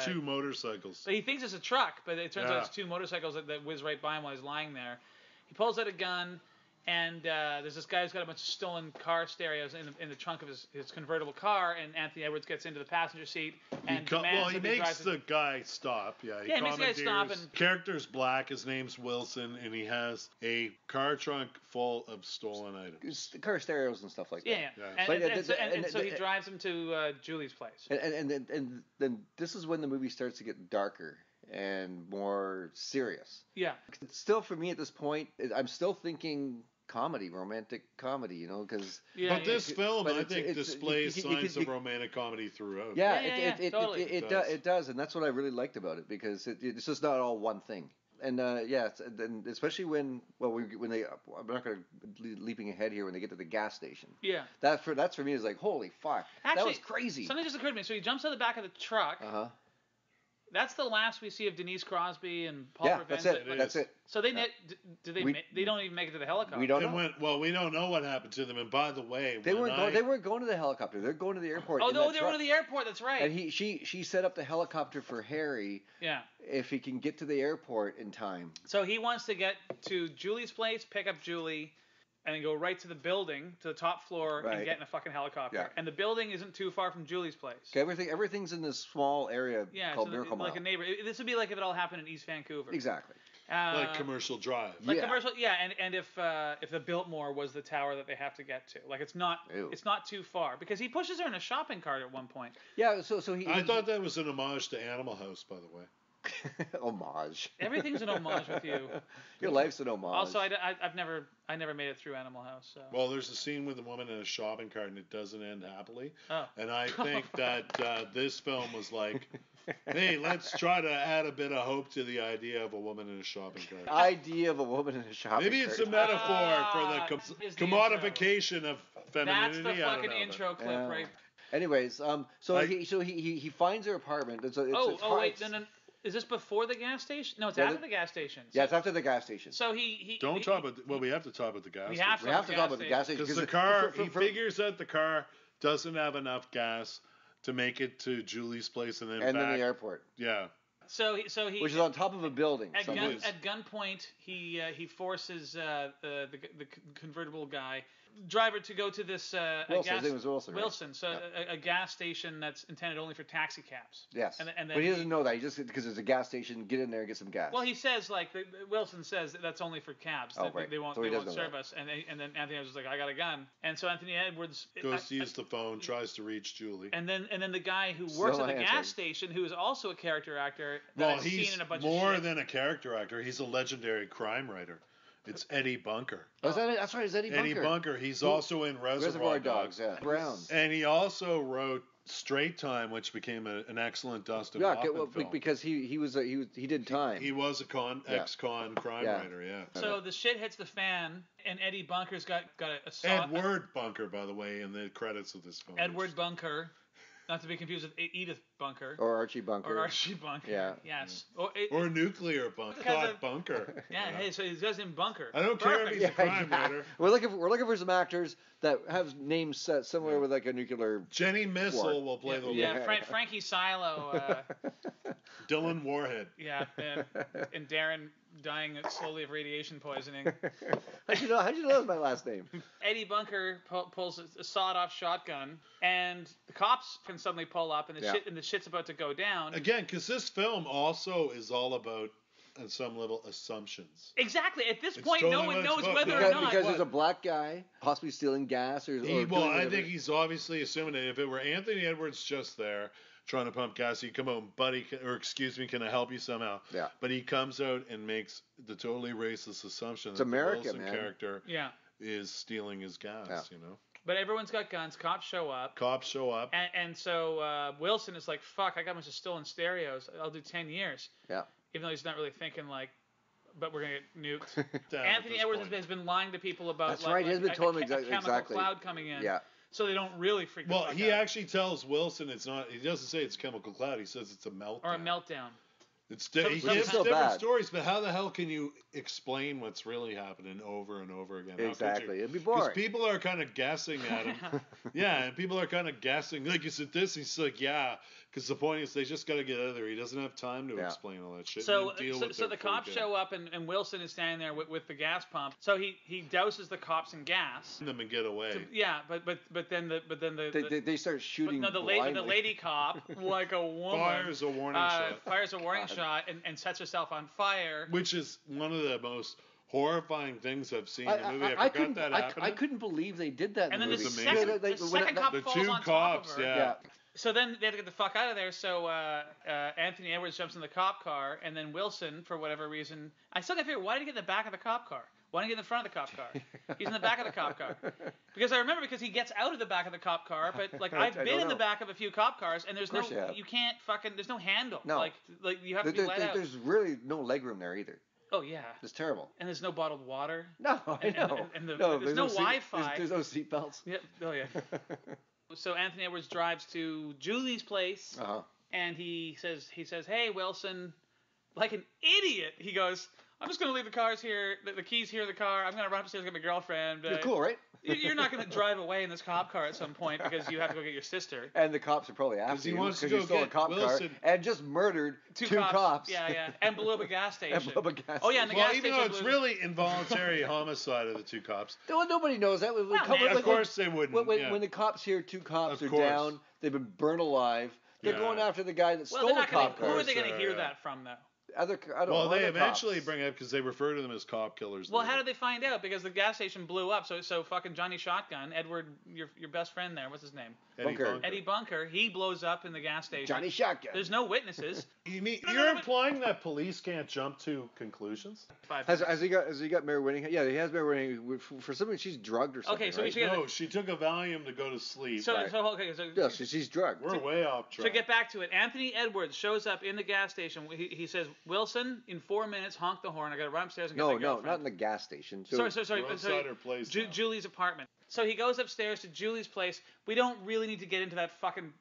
two motorcycles. So he thinks it's a truck, but it turns out it's two motorcycles that whiz right by him while he's lying there. He pulls out a gun, And there's this guy who's got a bunch of stolen car stereos in the trunk of his convertible car, and Anthony Edwards gets into the passenger seat and he makes the guy stop. Yeah, he makes the guy stop. And character's black. His name's Wilson, and he has a car trunk full of stolen items. Car stereos and stuff like that. Yeah. And so he drives him to Julie's place. And then this is when the movie starts to get darker and more serious. Yeah. It's still, for me at this point, I'm still thinking comedy, romantic comedy, because... But this film, I think, displays signs of romantic comedy throughout. Yeah, totally. It does, and that's what I really liked about it, because it's just not all one thing. And and especially when they, I'm not going to leaping ahead here, when they get to the gas station. Yeah. That's for me is like, holy fuck, actually, that was crazy. Something just occurred to me. So he jumps out the back of the truck. That's the last we see of Denise Crosby and Paul Verhoeven. That's it. So they they don't even make it to the helicopter. We don't know. We don't know what happened to them. And by the way, they weren't going to the helicopter. They're going to the airport. Oh no, they were going to the airport. That's right. And she set up the helicopter for Harry. Yeah. If he can get to the airport in time. So he wants to get to Julie's place, pick up Julie, and then go right to the building, to the top floor, and get in a fucking helicopter. Yeah. And the building isn't too far from Julie's place. Okay, everything's in this small area called Miracle Mile. Like a neighbor. This would be like if it all happened in East Vancouver. Exactly. Like Commercial Drive. Commercial, and if the Biltmore was the tower that they have to get to, like it's not too far, because he pushes her in a shopping cart at one point. Yeah, so he. I thought that was an homage to Animal House, by the way. Homage. Everything's an homage with you. Your life's an homage. Also, I never made it through Animal House. So. Well, there's a scene with a woman in a shopping cart, and it doesn't end happily. Oh. And I think that this film was like, hey, let's try to add a bit of hope to the idea of a woman in a shopping cart. Idea of a woman in a shopping cart. Maybe it's a metaphor for the commodification of femininity. That's the fucking intro clip, right? Anyways, he finds her apartment. Wait, then. Is this before the gas station? No, it's after the gas station. Yeah, it's after the gas station. So we have to talk about the gas station. We have to talk about the gas station. Because the car, he figures that the car doesn't have enough gas to make it to Julie's place and then back. Then the airport. Yeah. So he which is on top of a building. At gunpoint, he forces the convertible driver to go to this Wilson. His name was Wilson. Wilson. So a gas station that's intended only for taxi cabs. Yes. And then but he doesn't know that. He just, because there's a gas station, get in there and get some gas. Well, he says Wilson says that's only for cabs. They won't serve us. And then Anthony Edwards is like, I got a gun. And so Anthony Edwards goes to use the phone, tries to reach Julie. And then the guy who works at the gas station, who is also a character actor, he's more than a character actor. He's a legendary crime writer. It's Eddie Bunker. Oh, that's right. It's Eddie Bunker. Eddie Bunker. He's also in Reservoir Dogs. Yeah. Brown. And he also wrote Straight Time, which became an excellent Dustin Hoffman film. Because he did Time. He was a ex-con crime writer. Yeah. So the shit hits the fan, and Eddie Bunker's got a Edward Bunker, by the way, in the credits of this film. Edward Bunker. Not to be confused with Edith Bunker. Or Archie Bunker. Yeah. Yes. Or Nuclear Bunker. Bunker. Yeah. Hey, so he goes in Bunker. I don't care if he's a crime writer. We're looking for some actors that have names similar with like a nuclear. Jenny Missile will play the lead. Yeah. Frankie Silo. Dylan Warhead. Yeah. And Darren dying slowly of radiation poisoning. How'd you know that was my last name? Eddie Bunker pulls a sawed-off shotgun, and the cops can suddenly pull up, and the shit's about to go down. Again, because this film also is all about, on some level, assumptions. Exactly. At this point, no one knows whether or not. Because there's a black guy possibly stealing gas or I think he's obviously assuming that if it were Anthony Edwards just there, trying to pump gas, he'd come out and, buddy, can I help you somehow? Yeah. But he comes out and makes the totally racist assumption that the Wilson character is stealing his gas, But everyone's got guns. Cops show up. And so Wilson is like, fuck, I got a bunch of stolen stereos. I'll do 10 years. Yeah. Even though he's not really thinking but we're going to get nuked. Anthony Edwards has been lying to people about That's right. He has been told him a chemical cloud coming in. Yeah. So they don't really freak the fuck out. He actually tells Wilson it's not. He doesn't say it's chemical cloud. He says it's a meltdown. Or a meltdown. He gives different stories, but how the hell can you explain what's really happening over and over again? Exactly. It'd be boring. Because people are kind of guessing at him. Yeah, and people are kind of guessing. Like, is it this? He's like, yeah. Because the point is, they just got to get out of there. He doesn't have time to explain all that shit. So the cops show up, and Wilson is standing there with the gas pump. So he douses the cops in gas. Them and get away. But then they start shooting. No, the lady cop, like a woman, fires a warning shot. and sets herself on fire. Which is one of the most horrifying things I've seen in the movie. I forgot that happened. I couldn't believe they did that. And in then the second cop falls on top of her. Yeah. So then they have to get the fuck out of there. So Anthony Edwards jumps in the cop car, and then Wilson, for whatever reason, I still can't figure why did he get in the back of the cop car? Why didn't he get in the front of the cop car? He's in the back of the cop car. Because I remember he gets out of the back of the cop car, but like I've been in the back of a few cop cars, and there's you can't fucking, there's no handle. No. Like you have to be let out. There's really no legroom there either. Oh yeah. It's terrible. And there's no bottled water. No, I know. And there's no Wi-Fi. There's no seatbelts. Yep. Oh yeah. So Anthony Edwards drives to Julie's place, and he says, "Hey Wilson," like an idiot. He goes, "I'm just gonna leave the cars here, the keys here in the car. I'm gonna run upstairs and get my girlfriend." You're cool, right? You're not gonna drive away in this cop car at some point because you have to go get your sister. And the cops are probably after you because you stole a cop Wilson. car and just murdered two cops. Yeah, and blew up a gas station. Oh yeah, and the well, gas even station. though it's really involuntary homicide of the two cops. Well, nobody knows that. Of course they wouldn't. When the cops hear two cops are down, they've been burned alive. They're going after the guy that stole the cop car. Who are they going to hear that from, though? They eventually bring it up because they refer to them as cop killers. Well, how did they find out? Because the gas station blew up. So fucking Johnny Shotgun, Edward, your best friend there, what's his name? Eddie Bunker. He blows up in the gas station. Johnny Shotgun. There's no witnesses. You're implying that police can't jump to conclusions? Has he got Mary Winningham? Yeah, he has Mary Winningham. For some reason, she's drugged or something. Okay, so right? she took a Valium to go to sleep. So she's drugged. We're way off track. To get back to it, Anthony Edwards shows up in the gas station. He says, "Wilson, in 4 minutes, honk the horn. I got to run upstairs and get my girlfriend." No, not in the gas station. Sorry. Her place Julie's apartment. So he goes upstairs to Julie's place. We don't really need to get into that fucking,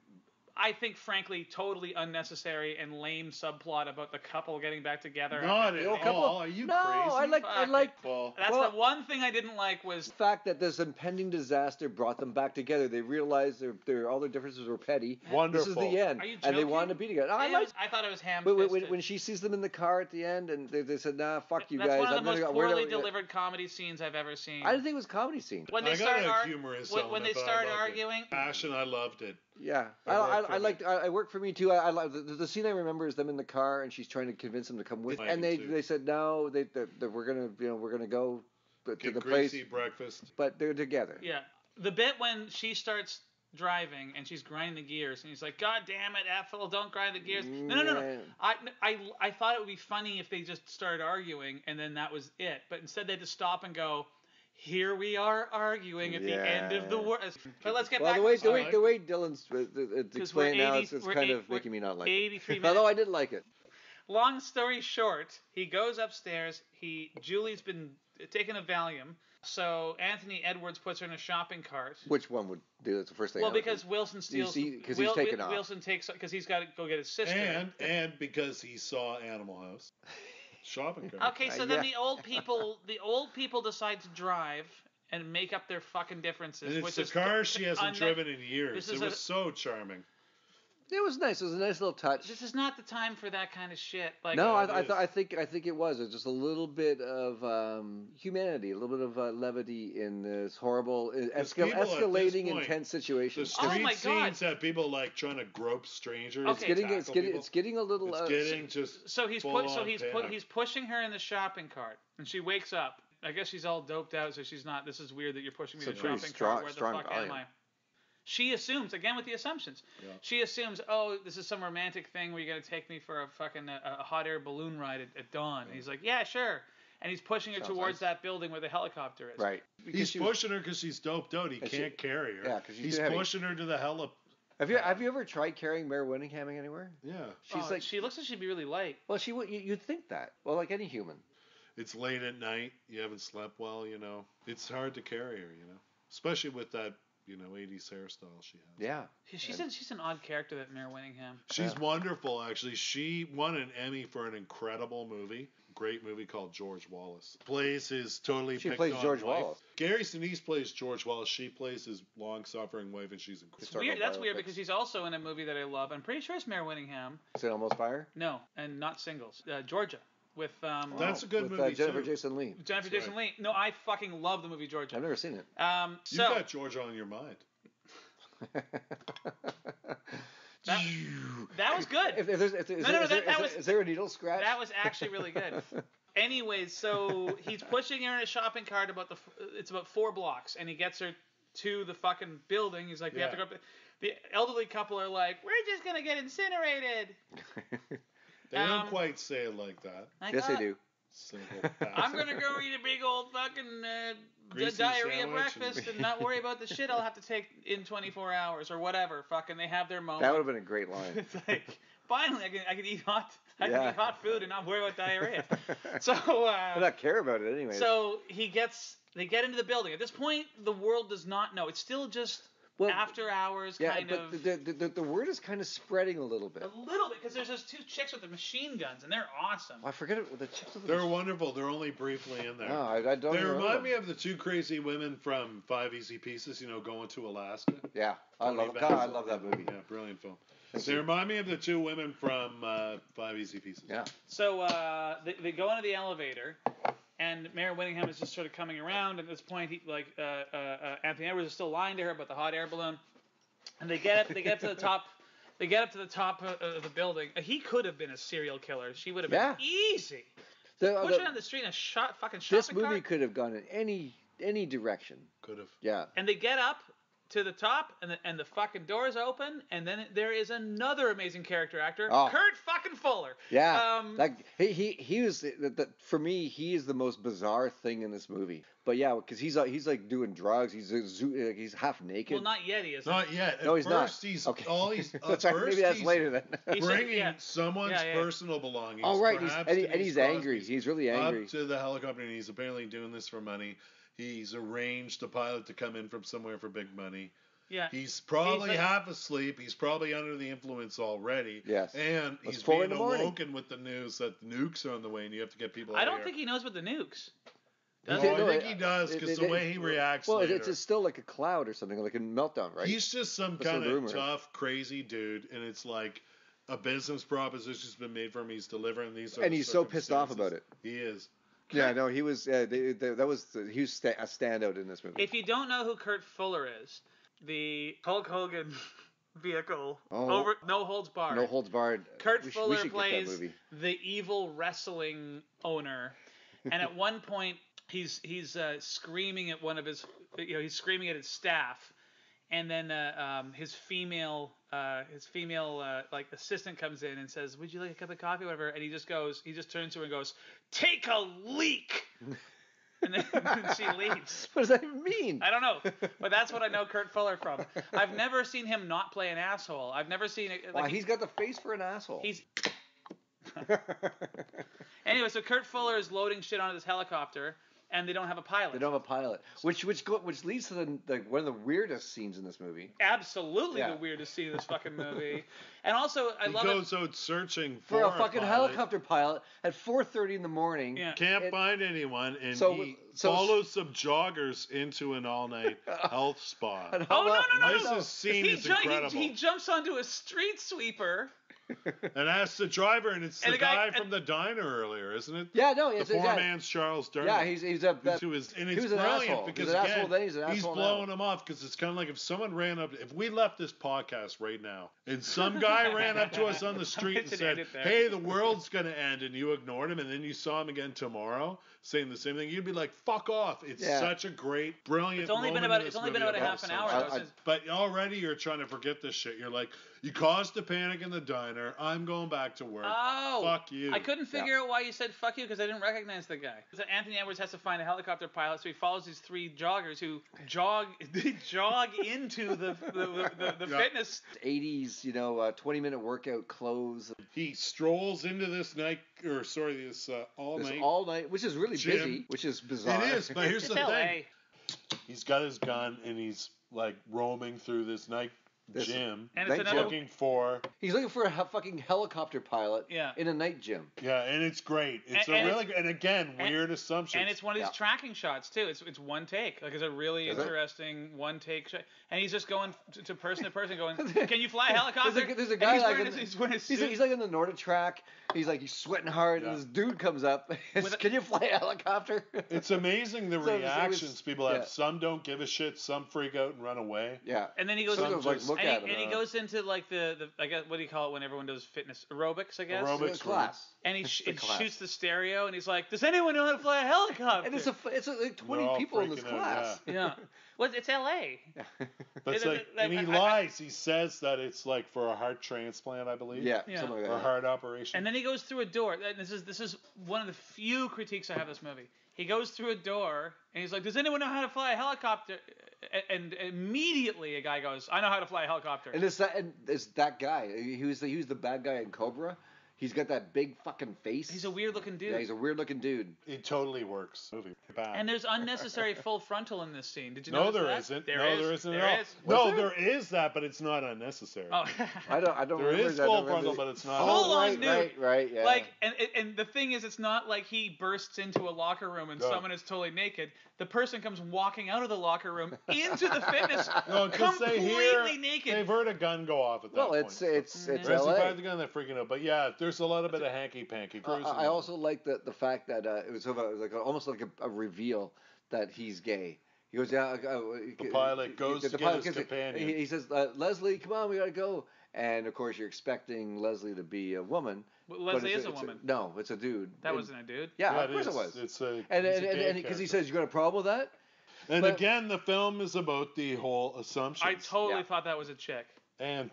I think, frankly, totally unnecessary and lame subplot about the couple getting back together. Not at all. Are you crazy? I like. That's the one thing I didn't like was the fact that this impending disaster brought them back together. They realized all their differences were petty. Wonderful. This is the end. Are you joking? And they wanted to be together. I thought it was ham-fisted. When she sees them in the car at the end, and they said, "Nah, fuck you That's guys." That's one of the most poorly delivered comedy scenes I've ever seen. I didn't think it was a comedy scene. When they start arguing, I loved it. Yeah, I liked. I worked for me too. I like the scene I remember is them in the car and she's trying to convince them to come with. And they said no, we're gonna go to the place. Breakfast. But they're together. Yeah, the bit when she starts driving and she's grinding the gears and he's like, "God damn it, Ethel, don't grind the gears." No. I thought it would be funny if they just started arguing and then that was it. But instead they had to stop and go, "Here we are arguing at the end of the world." But let's get back to the way Dylan's explaining now is kind of making me not like 83 it. minutes. Although I did like it. Long story short, he goes upstairs. Julie's been taking a Valium. So Anthony Edwards puts her in a shopping cart. Which one would do? That's the first thing. Well, because Wilson steals. Because he's taken off. Wilson takes because he's got to go get his sister. And because he saw Animal House. Shopping cart. Okay, so then the old people decide to drive and make up their fucking differences. And it's the car she hasn't driven in years. It was so charming. It was nice. It was a nice little touch. This is not the time for that kind of shit. Like, no, I think it was. It was just a little bit of humanity, a little bit of levity in this horrible, escalating, intense situation. The street scenes have people like trying to grope strangers. It's getting a little. It's getting just. So he's pushing her in the shopping cart, and she wakes up. I guess she's all doped out, so she's not. This is weird that you're pushing me in the shopping cart. Where the fuck am I? She assumes, again with the assumptions, she assumes, oh, this is some romantic thing where you're going to take me for a fucking a hot air balloon ride at dawn. And he's like, yeah, sure. And he's pushing her towards that building where the helicopter is. Right. He's pushing her because she's doped out. He can't carry her. Yeah, because he's pushing her to the helipad. Have you ever tried carrying Mary Winningham anywhere? Yeah. She looks like she'd be really light. Well, you'd think that. Well, like any human. It's late at night. You haven't slept well, you know. It's hard to carry her, you know. Especially with that, 80s hairstyle she has. Yeah. She's an odd character, that Mare Winningham. She's wonderful, actually. She won an Emmy for an incredible movie. Great movie called George Wallace. Plays his totally She picked plays on George wife. Wallace. Gary Sinise plays George Wallace. She plays his long-suffering wife, and she's incredible. It's weird. That's weird because she's also in a movie that I love. I'm pretty sure it's Mare Winningham. Is it Almost Fire? No, and not Singles. Georgia. With That's a good with, movie Jennifer too. Jason Leigh. Jennifer Jason Leigh. No, I fucking love the movie Georgia. I've never seen it. You've got Georgia on your mind. That was good. Is there a needle scratch? That was actually really good. Anyways, so he's pushing her in a shopping cart it's about 4 blocks, and he gets her to the fucking building. He's like, we have to go up. The elderly couple are like, we're just gonna get incinerated. They don't quite say it like that. Yes, they do. I'm gonna go eat a big old fucking diarrhea breakfast and not worry about the shit I'll have to take in 24 hours or whatever. Fucking, they have their moment. That would have been a great line. It's like, finally, I can eat hot. I can eat hot food and not worry about diarrhea. So I not care about it anyway. So they get into the building. At this point, the world does not know. It's still just after hours kind of. Yeah, but the word is kind of spreading a little bit. A little bit, because there's those 2 chicks with the machine guns, and they're awesome. Oh, I forget it. The chicks with the They're wonderful. They're only briefly in there. No, I don't. They remind me of the 2 crazy women from 5 Easy Pieces. Going to Alaska. Yeah, I love that movie. Yeah, brilliant film. They remind me of the 2 women from 5 Easy Pieces. Yeah. So they go into the elevator, and Mare Winningham is just sort of coming around. At this point, Anthony Edwards is still lying to her about the hot air balloon, and they get up to the top. They get up to the top of the building. He could have been a serial killer. She would have been easy. Push her on the street and fucking shot This the movie car. could have gone in any direction. Could have. Yeah. And they get up to the top, and the fucking doors open, and then there is another amazing character actor, Kurt fucking Fuller. Yeah, he was for me. He is the most bizarre thing in this movie. But yeah, because he's like doing drugs. He's half naked. Well, not yet. He isn't. Not yet. No, he's not. He's okay. all he's. Maybe that's later then. Bringing someone's personal belongings. Oh right, he's angry. He's really angry. Up to the helicopter, and he's apparently doing this for money. He's arranged a pilot to come in from somewhere for big money. Yeah. He's probably half asleep. He's probably under the influence already. Yes. And he's being awoken with the news that the nukes are on the way, and you have to get people out I don't of think he knows about the nukes. I think he does, because the way he reacts later. It's still like a cloud or something, like a meltdown, right? He's just some kind of tough, crazy dude, and it's like a business proposition's been made for him. He's delivering these and he's so pissed off about it. He is. Yeah, no, he was. He was a standout in this movie. If you don't know who Kurt Fuller is, the Hulk Hogan vehicle, No Holds Barred. No Holds Barred. Kurt Fuller plays the evil wrestling owner, and at one point he's screaming at one of his, he's screaming at his staff, and then his female like assistant comes in and says, "Would you like a cup of coffee?" Whatever, and he just turns to her and goes, "Take a leak." And then she leaves. What does that even mean? I don't know, but that's what I know Kurt Fuller from. I've never seen him not play an asshole. I've never seen it. Like, he's got the face for an asshole. Anyway, so Kurt Fuller is loading shit onto this helicopter, and they don't have a pilot. They don't have a pilot, which leads to one of the weirdest scenes in this movie. Absolutely the weirdest scene in this fucking movie. And also, he goes out searching for a fucking helicopter pilot at 4:30 in the morning. Yeah. Can't find anyone, and he follows some joggers into an all-night health spa. This scene is incredible. He jumps onto a street sweeper. And asks the driver, and it's the guy from the diner earlier, isn't it? Yeah, no, it's the poor man's Charles Durner. Yeah, he's and it's brilliant because he's blowing him off, because it's kind of like if someone ran up, if we left this podcast right now, and some guy ran up to us on the street and said, "Hey, the world's gonna end," and you ignored him, and then you saw him again tomorrow saying the same thing, you'd be like, "Fuck off!" It's such a great, brilliant. It's only been about a half an hour. But already you're trying to forget this shit. You're like, you caused a panic in the diner. I'm going back to work. Oh, fuck you. I couldn't figure out why you said fuck you, because I didn't recognize the guy. So Anthony Edwards has to find a helicopter pilot, so he follows these 3 joggers who jog into the fitness. 80s, 20-minute workout clothes. He strolls into this all night, which is really gym. busy, which is bizarre. It is, but here's the thing. He's got his gun and he's like roaming through this night gym, and it's another, looking for. He's looking for a fucking helicopter pilot. Yeah. In a night gym. Yeah, and it's great. It's and again weird assumptions. And it's one of these tracking shots too. It's one take. Like it's a really interesting one take shot. And he's just going to person, going, "Can you fly a helicopter?" There's a guy he's wearing a suit. He's like on the Nordic track. He's sweating hard, and this dude comes up. Can you fly a helicopter? It's amazing the reactions people have. Some don't give a shit. Some freak out and run away. Yeah. And then he goes. And he goes into like the I guess what do you call it when everyone does fitness aerobics, I guess. Aerobics class. And he shoots the stereo and he's like, "Does anyone know how to fly a helicopter?" And it's like 20 people in this class. Yeah. Well, it's L.A. But and he lies. He says that it's like for a heart transplant, I believe. Yeah. Something like that. Or a heart operation. And then he goes through a door. This is one of the few critiques I have of this movie. He goes through a door and he's like, "Does anyone know how to fly a helicopter?" And immediately a guy goes, "I know how to fly a helicopter." And it's that guy. He was the bad guy in Cobra. He's got that big fucking face. He's a weird looking dude. Yeah, he's a weird looking dude. It totally works. Movie. Bad. And there's unnecessary full frontal in this scene. Did you know notice that? There isn't. There isn't there at is. all. No, there is that, but it's not unnecessary. Oh. I don't there remember is full frontal, but it's not. Full on nude. Right, yeah. Like, and the thing is, it's not like he bursts into a locker room and someone is totally naked. The person comes walking out of the locker room into the fitness completely naked. They've heard a gun go off at that point. Well, it's As LA. they fired the gun, they're freaking out. But yeah, there's a lot of bit of hanky-panky. I also like the fact that it was like almost like a reveal that he's gay. He goes, yeah. The pilot goes to get his companion. He says, Leslie, come on, we gotta go. And of course, you're expecting Leslie to be a woman. Well, Leslie is a woman. No, it's a dude. That wasn't a dude. Yeah, of course it was. It's a and because he says, you got a problem with that? And again, the film is about the whole assumptions. I totally thought that was a chick. And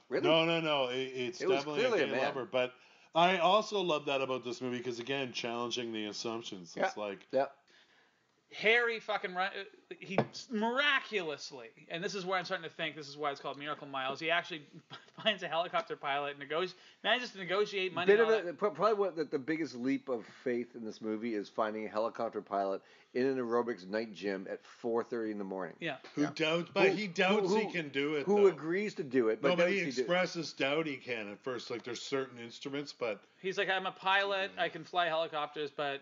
really? No, it's definitely a gay lover. But I also love that about this movie because again, challenging the assumptions. It's like Harry fucking he miraculously, and this is where I'm starting to think this is why it's called Miracle Miles. He actually finds a helicopter pilot, manages to negotiate money. Probably the biggest leap of faith in this movie is finding a helicopter pilot in an aerobics night gym at 4:30 in the morning. Yeah. He doubts he can do it. Who agrees to do it? But he expresses doubt he can at first. Like there's certain instruments, but he's like, I'm a pilot. I can fly helicopters, but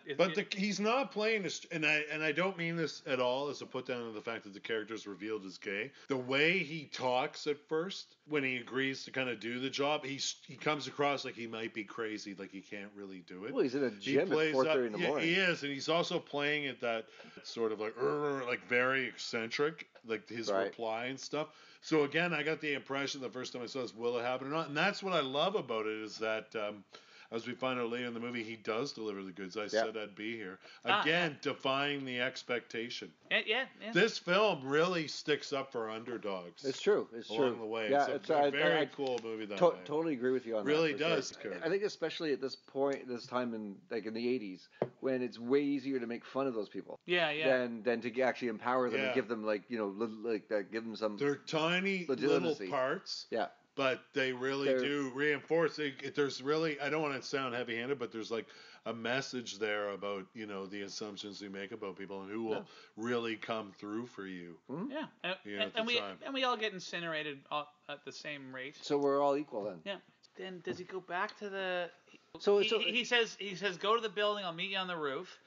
he's not playing. And I don't mean this at all as a put down of the fact that the character is revealed as gay. The way he talks at first, when he agrees to kind of do the job, he comes across like he might be crazy, like he can't really do it. Well, he's in a gym at 4:30 in the morning. He is, and he's also playing it that sort of like very eccentric, like his reply and stuff. So again, I got the impression the first time I saw this, will it happen or not? And that's what I love about it is that. As we find out later in the movie, he does deliver the goods. I said I'd be here. Again, defying the expectation. Yeah. This film really sticks up for underdogs. It's true. Along the way. Yeah, it's a very cool movie that way. Totally agree with you on that. Really does. Sure. I think especially at this time in the 80s, when it's way easier to make fun of those people. Yeah. Than to actually empower them and give them give them some. They're tiny little parts. Yeah. But they really do reinforce it. There's really, I don't want to sound heavy-handed, but there's like a message there about, the assumptions we make about people and who will really come through for you. Mm-hmm. Yeah. And we all get incinerated at the same rate. So we're all equal then. Yeah. Then does he go back to the... So he says, go to the building, I'll meet you on the roof.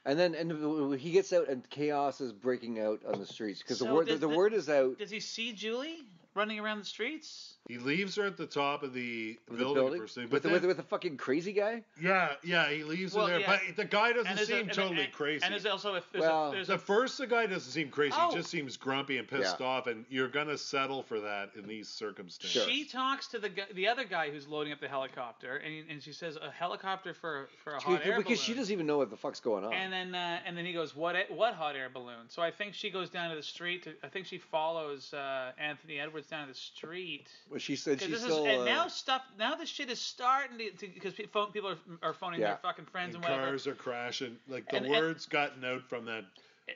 And then he gets out and chaos is breaking out on the streets because the word is out. Does he see Julie running around the streets? He leaves her at the top of the building. With the fucking crazy guy? Yeah, he leaves her there. But the guy doesn't seem totally crazy. And there's also the guy doesn't seem crazy. He just seems grumpy and pissed off, and you're going to settle for that in these circumstances. Sure. She talks to the other guy who's loading up the helicopter, and she says, a helicopter for a hot air balloon. Because she doesn't even know what the fuck's going on. And then he goes, what hot air balloon? So I think she goes down to the street. I think she follows Anthony Edwards down to the street. Well, she said she's still... Now this shit is starting to... Because people are phoning their fucking friends and whatever. Cars are crashing. Like, the word's gotten out from that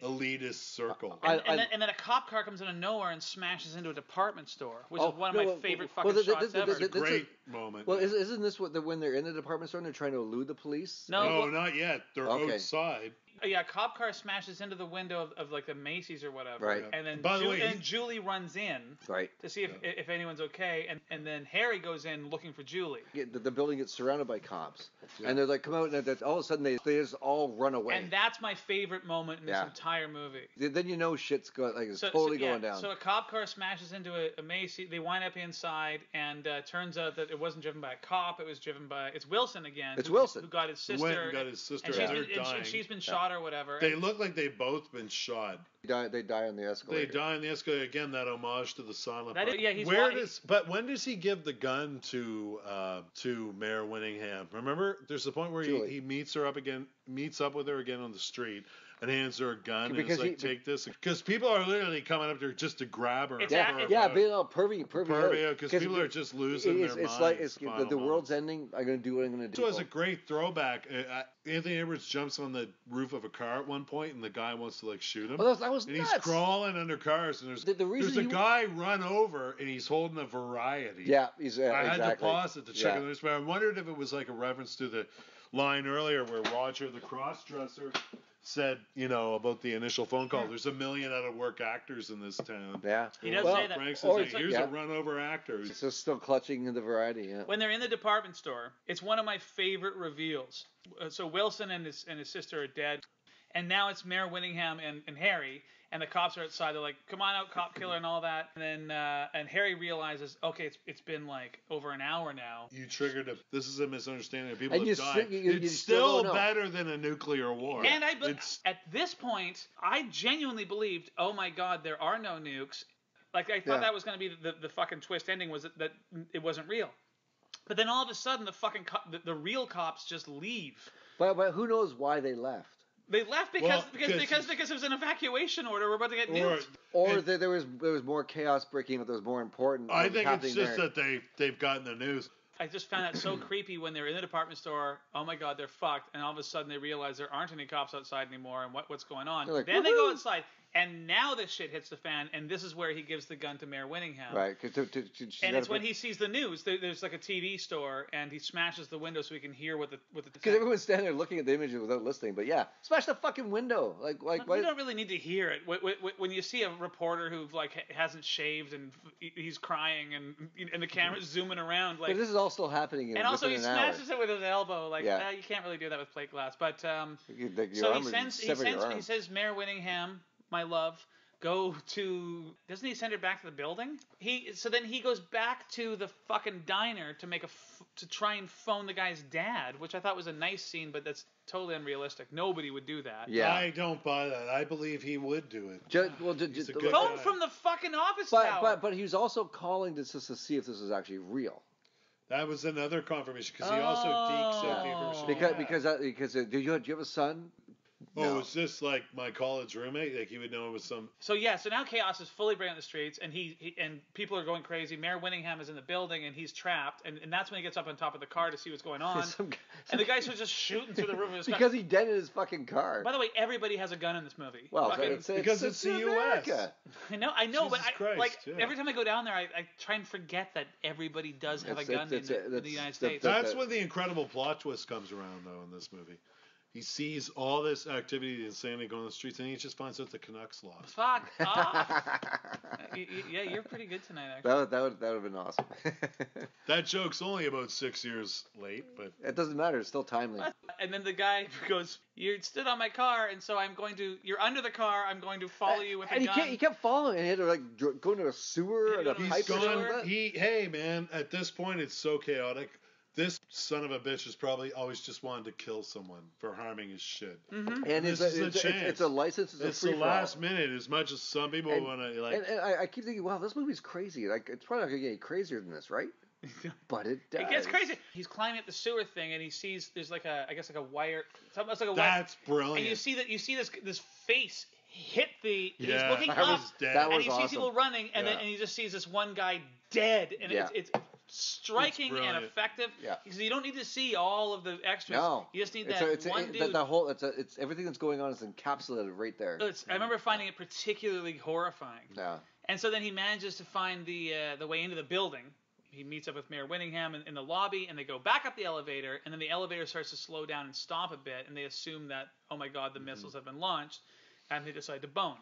elitist circle. And then a cop car comes out of nowhere and smashes into a department store, which is one of my favorite fucking shots ever. It's a great moment. Well, isn't this when they're in the department store and they're trying to elude the police? No, not yet. They're outside. Yeah, a cop car smashes into the window of like the Macy's or whatever. Right. And then By the way, and Julie runs in. Right. To see if anyone's okay, and then Harry goes in looking for Julie. The building gets surrounded by cops, and they're like, come out, and all of a sudden they just all run away. And that's my favorite moment in this entire movie. Then you know shit's going, like it's totally going down. So a cop car smashes into a Macy's. They wind up inside, and turns out that it wasn't driven by a cop. It was driven by it's Wilson again. It's Wilson who got his sister. Went and got his sister. And she's been shot or whatever. They look like they've both been shot. They die on the escalator. They die on the escalator again. That homage to the silent. But when does he give the gun to Mayor Winningham? Remember, there's the point where he meets up with her again on the street. And hands her a gun and is like, take this. Because people are literally coming up there just to grab her. Being all pervy because people are just losing their minds. The world's ending. I'm going to do what I'm going to do. So it's a great throwback. Anthony Edwards jumps on the roof of a car at one point, and the guy wants to like shoot him. Well, that was and nuts. He's crawling under cars, and there's a guy run over, and he's holding a Variety. Yeah, I had to pause it to check on this, but I wondered if it was like a reference to the line earlier where Roger the cross-dresser said, about the initial phone call. There's a million out-of-work actors in this town. Yeah. He does say that. Frank says, here's a run-over actor. It's just still clutching in the Variety, yeah. When they're in the department store, it's one of my favorite reveals. So Wilson and his sister are dead, and now it's Mayor Winningham and Harry, and the cops are outside. They're like, come on out, cop killer, and all that. And then and Harry realizes, okay, it's been like over an hour now. You triggered this is a misunderstanding. People have died. You it's still better than a nuclear war. And at this point, I genuinely believed, oh my God, there are no nukes. Like I thought that was going to be the fucking twist ending was that it wasn't real. But then all of a sudden, the fucking the real cops just leave. But who knows why they left? They left because it was an evacuation order. We're about to get nuked. Or there was more chaos breaking out that was more important. I think it's just that they've gotten the news. I just found that so creepy when they're in the department store. Oh my God, they're fucked. And all of a sudden they realize there aren't any cops outside anymore and what's going on. Like, then they go outside. And now this shit hits the fan, and this is where he gives the gun to Mayor Winningham. Right. And it's when he sees the news. There's like a TV store, and he smashes the window so he can hear what the. Because everyone's standing there looking at the images without listening. But yeah, smash the fucking window. Like we don't really need to hear it. When you see a reporter who hasn't shaved and he's crying and the camera's zooming around like. But this is all still happening. And also he smashes it with his elbow. Like you can't really do that with plate glass. But so he says Mayor Winningham, my love, go to. Doesn't he send her back to the building? So then he goes back to the fucking diner to try and phone the guy's dad, which I thought was a nice scene, but that's totally unrealistic. Nobody would do that. Yeah, I don't buy that. I believe he would do it. Phone from the fucking office tower. But he was also calling this just to see if this was actually real. That was another confirmation because he also deeks because do you have a son? No. Oh, is this like my college roommate? Like you would know it was some. So now chaos is fully breaking the streets, and he and people are going crazy. Mayor Winningham is in the building, and he's trapped, and that's when he gets up on top of the car to see what's going on. And the guys are just shooting through the roof of his car. Because he dented his fucking car. By the way, everybody has a gun in this movie. Well, because it's the U.S. I know, Jesus but Christ, every time I go down there, I try and forget that everybody does have a gun in the United States. That's when the incredible plot twist comes around, though, in this movie. He sees all this activity and insanity going on the streets, and he just finds out the Canucks lost. Fuck off. Yeah, you're pretty good tonight, actually. That would have been awesome. That joke's only about 6 years late, but it doesn't matter. It's still timely. And then the guy goes, "You stood on my car, and so you're under the car. I'm going to follow you with a gun." He kept following, and he had to go into a sewer and a pipe. Hey man, at this point, it's so chaotic. This son of a bitch has probably always just wanted to kill someone for harming his shit. Mm-hmm. And it's a license. It's the last minute. As much as some people want to like. And I keep thinking, wow, this movie's crazy. Like it's probably not gonna get any crazier than this, right? But it does. It gets crazy. He's climbing up the sewer thing, and he sees there's like a wire. It's almost like a wire. That's brilliant. And you see this face hit the. Yeah, he's looking up, and he sees people running, and then he just sees this one guy dead, and it's striking and effective. Yeah. Because you don't need to see all of the extras. No. You just need one dude. It's everything that's going on is encapsulated right there. I remember finding it particularly horrifying. Yeah. And so then he manages to find the way into the building. he meets up with Mayor Winningham in the lobby, and they go back up the elevator, and then the elevator starts to slow down and stop a bit, and they assume that, oh my God, the missiles have been launched, and they decide to bone.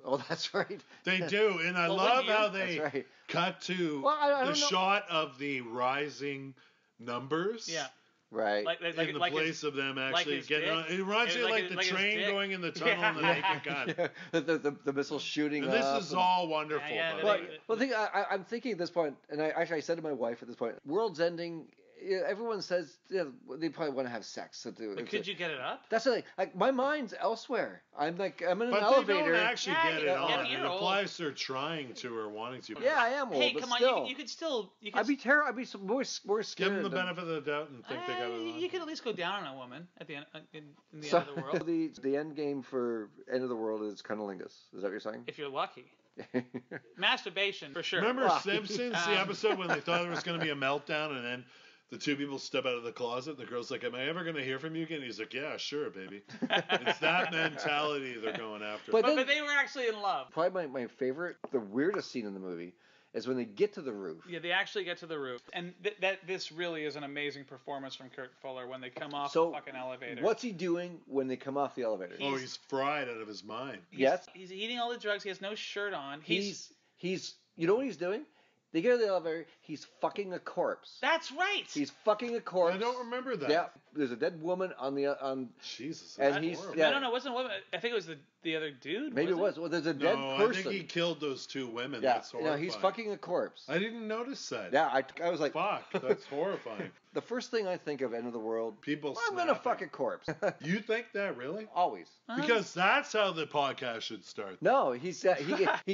Oh, that's right. They do, and I love how they cut to I the shot of the rising numbers. Yeah. Right. In the place of them actually getting on. It reminds you like the train going in the tunnel and the naked gun. Yeah. The missile shooting and this is all wonderful. Well, I'm thinking at this point, and I said to my wife at this point, world's ending. Everyone says they probably want to have sex. But could you get it up? That's the thing. Like my mind's elsewhere. I'm in an elevator. But they don't actually get it on. It applies to trying to or wanting to. Yeah, I am old. Hey, but come still. on. You could still. I'd be terrified. I'd be more scared. Give them the benefit of the doubt and think they got it on. You could at least go down on a woman at the end in the end of the world. The end game for end of the world is cunnilingus. Is that what you're saying? If you're lucky. Masturbation for sure. Remember Simpsons, the episode when they thought there was going to be a meltdown and then the two people step out of the closet. The girl's like, "Am I ever going to hear from you again?" He's like, "Yeah, sure, baby." It's that mentality they're going after. But they were actually in love. Probably my favorite, the weirdest scene in the movie is when they get to the roof. Yeah, they actually get to the roof. And this really is an amazing performance from Kurt Fuller when they come off the fucking elevator. What's he doing when they come off the elevator? He's fried out of his mind. Yes. He's eating all the drugs. He has no shirt on. He's you know what he's doing? They get to the elevator. He's fucking a corpse. That's right. He's fucking a corpse. I don't remember that. Yeah, there's a dead woman on. Jesus. And he's no, it wasn't a woman. I think it was the other dude. Maybe it was. Well, there's a dead person. I think he killed those two women. Yeah, that's horrifying. he's fucking a corpse. I didn't notice that. Yeah, I was like, fuck, that's horrifying. The first thing I think of end of the world, people. I'm gonna fuck a corpse. You think that really? Always. Because that's how the podcast should start. No, he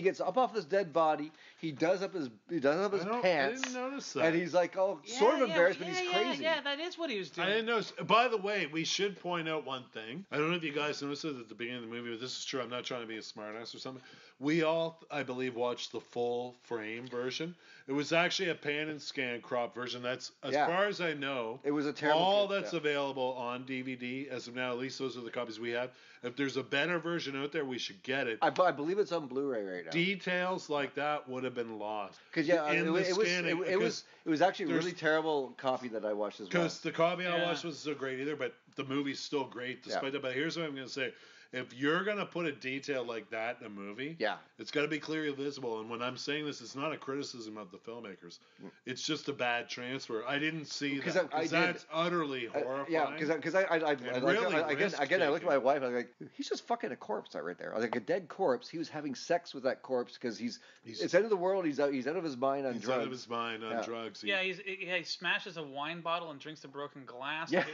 gets up off this dead body. He does up his pants. I didn't notice that. And he's like, sort of embarrassed, but he's crazy. Yeah, that is what he was doing. I didn't notice. By the way, we should point out one thing. I don't know if you guys noticed it at the beginning of the movie, but this is true. I'm not trying to be a smartass or something. We all, I believe, watched the full frame version. It was actually a pan and scan crop version. That's, as far as I know, it was a terrible all that's available on DVD as of now. At least those are the copies we have. If there's a better version out there, we should get it. I believe it's on Blu-ray right now. Details like that would have been lost. Because it was actually a really terrible copy that I watched as well. Because the copy I watched wasn't so great either, but the movie's still great despite that. But here's what I'm going to say. If you're going to put a detail like that in a movie, it's got to be clearly visible. And when I'm saying this, it's not a criticism of the filmmakers. It's just a bad transfer. I didn't see that. Because that's utterly horrifying. Yeah, because I looked at my wife, I was like, he's just fucking a corpse right there. I was like, a dead corpse. He was having sex with that corpse because it's end of the world. He's out of his mind on drugs. He's out of his mind on drugs. He smashes a wine bottle and drinks the broken glass. Yeah.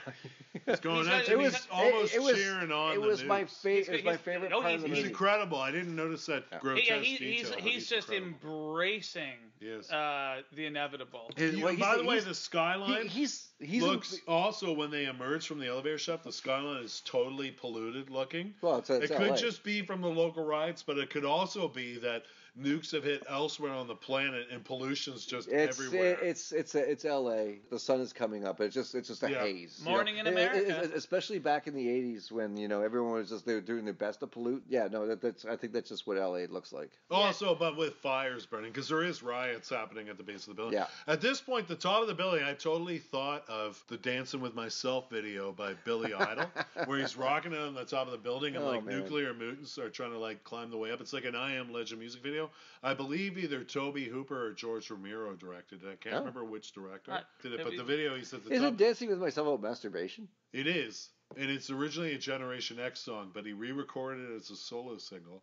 He's going out to he's almost cheering on it was my favorite part of the movie. He's incredible. I didn't notice that grotesque detail. He's just embracing the inevitable. By the way, the skyline he's looks also when they emerge from the elevator shaft, the skyline is totally polluted looking. Well, it could just be from the local riots, but it could also be that nukes have hit elsewhere on the planet and pollution's just everywhere. It's L.A. The sun is coming up. It's just a haze. Morning in America. Especially back in the 80s when everyone was just they were doing their best to pollute. Yeah, no, I think that's just what L.A. looks like. Also, but with fires burning because there is riots happening at the base of the building. Yeah. At this point, the top of the building, I totally thought of the Dancing with Myself video by Billy Idol, where he's rocking on the top of the building and nuclear mutants are trying to climb the way up. It's like an I Am Legend music video. I believe either Toby Hooper or George Romero directed it. I can't remember which director did it, but the video he said Isn't Dancing with Myself about masturbation? It is. And it's originally a Generation X song, but he re-recorded it as a solo single.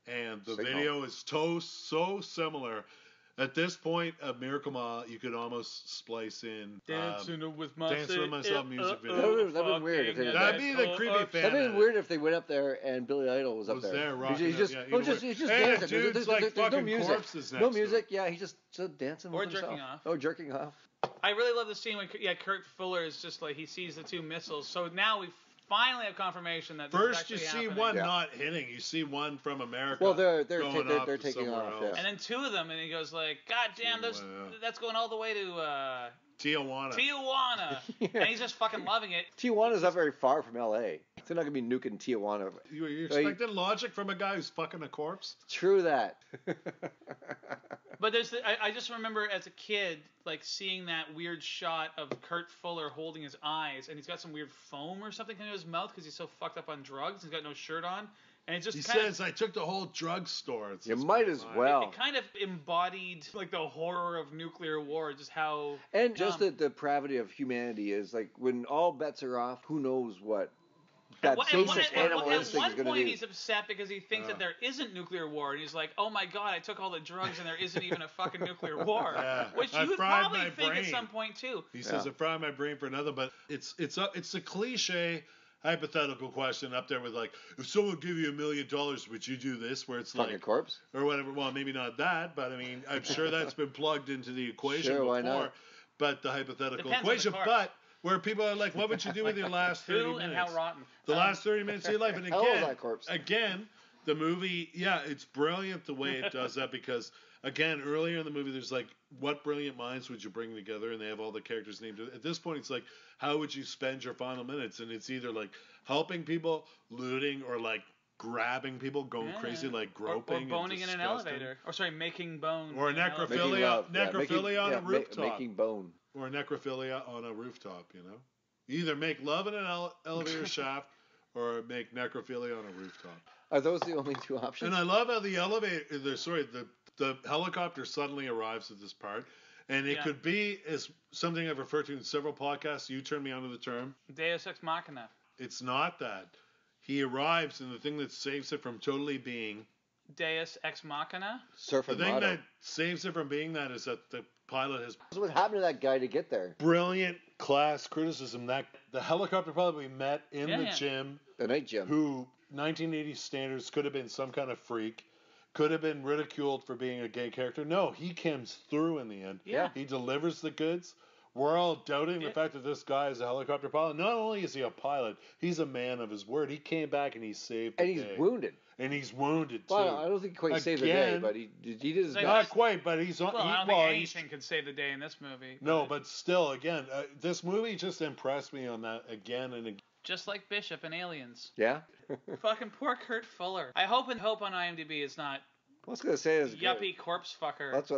And the video is so similar. At this point of Miracle Mile, you could almost splice in Dancing with Myself music video. That'd be weird. That'd be the creepy fan. That'd be weird if they went up there and Billy Idol was up there. He's just dancing. Dude's like fucking corpses next no music. Yeah, he's just dancing with himself. Jerking off. Oh, jerking off. I really love the scene when Kurt Fuller is just like he sees the two missiles. So now we finally have confirmation that first you see one not hitting. You see one from America. Well, they're taking off. Yeah. And then two of them, and he goes like, "God damn, that's going all the way to Tijuana. And he's just fucking loving it. Tijuana's not very far from L.A. They're not gonna be nuking Tijuana. You're expecting logic from a guy who's fucking a corpse? True that. But I just remember as a kid, like, seeing that weird shot of Kurt Fuller holding his eyes, and he's got some weird foam or something in his mouth because he's so fucked up on drugs. He's got no shirt on. And it just he says, I took the whole drugstore. You might as well. It kind of embodied, like, the horror of nuclear war, just how... And just the depravity of humanity is, like, when all bets are off, who knows what that basic animal instinct is going to do. At one point, he's upset because he thinks that there isn't nuclear war, and he's like, oh my god, I took all the drugs and there isn't even a fucking nuclear war. Yeah. Which you would probably think at some point, too. He says, I fried my brain for another, but it's a cliche... hypothetical question up there with, like, if someone gave you $1 million, would you do this? Where it's fucking like corpse or whatever. Well, maybe not that, but I mean, I'm sure that's been plugged into the equation sure, before. Why not? But the hypothetical Depends equation, but where people are like, what would you do with your last 30 minutes? And how rotten. The last 30 minutes of your life, and how old is that corpse? again, the movie, it's brilliant the way it does that because. Again, earlier in the movie, there's like, what brilliant minds would you bring together? And they have all the characters named. At this point, it's like, how would you spend your final minutes? And it's either like helping people, looting, or like grabbing people, going crazy, like groping. Or boning in an elevator. Or sorry, making bone. Or necrophilia on a rooftop. Making bone. Or necrophilia on a rooftop, you know? Either make love in an elevator shaft or make necrophilia on a rooftop. Are those the only two options? And I love how the helicopter suddenly arrives at this part, and it could be as something I've referred to in several podcasts. You turned me onto the term. Deus Ex Machina. It's not that. He arrives, and the thing that saves it from totally being Deus Ex Machina. The thing that saves it from being that is that the pilot has. What happened to that guy to get there? Brilliant class criticism that the helicopter pilot we met in the gym, the night gym, who 1980 standards could have been some kind of freak. Could have been ridiculed for being a gay character. No, he comes through in the end. Yeah. He delivers the goods. We're all doubting the fact that this guy is a helicopter pilot. Not only is he a pilot, he's a man of his word. He came back and he saved the day. And he's wounded. And he's wounded, too. Well, I don't think he quite saved the day, but he did his best. Not quite, but he's on... Well, I don't think anything could save the day in this movie. No, but still, again, this movie just impressed me on that again and again. Just like Bishop and Aliens. Yeah? Fucking poor Kurt Fuller. I hope on IMDb it's not I was gonna say is yuppie corpse fucker. That's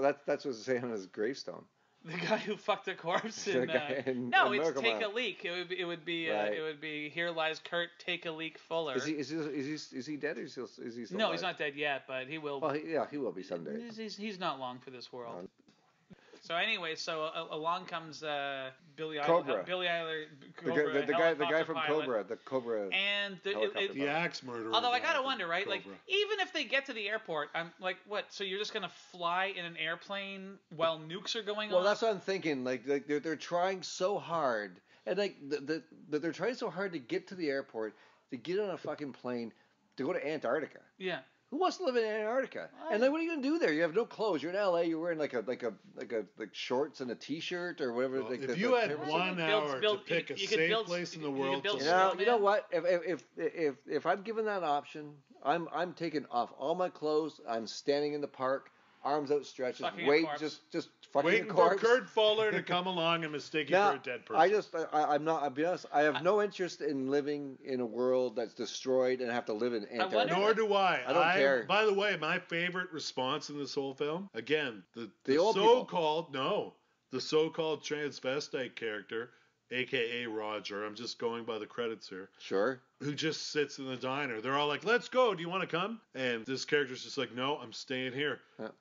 what it's saying on his gravestone. The guy who fucked a corpse in, in it's Take a Leak. It would be Here Lies Kurt Take a Leak Fuller. Is he dead or is he still No, alive? he's not dead yet, but he will. Well, he will be someday. He's not long for this world. So anyway, along comes Billy Cobra. Billy Eiler, the guy from pilot. Cobra, the Cobra. And the axe murderer. Although I gotta wonder, right? Cobra. Like, even if they get to the airport, I'm like, what? So you're just gonna fly in an airplane while nukes are going on? Well, that's what I'm thinking. Like they're trying so hard, and like they're trying so hard to get to the airport, to get on a fucking plane, to go to Antarctica. Yeah. Who wants to live in Antarctica? And then what are you gonna do there? You have no clothes. You're in LA. You're wearing like shorts and a t-shirt or whatever. Well, if you had 1 hour to pick a safe place in the world, you know what? If I'm given that option, I'm taking off all my clothes. I'm standing in the park, arms outstretched, just fucking waiting a corpse. for Kurt Fuller to come along and mistake you for a dead person. I'm not. I'll be honest. I have no interest in living in a world that's destroyed and have to live in Antarctica. Nor do I. I don't care. By the way, my favorite response in this whole film, again, the so-called transvestite character, a.k.a. Roger. I'm just going by the credits here. Sure. Who just sits in the diner. They're all like, let's go. Do you want to come? And this character's just like, no, I'm staying here.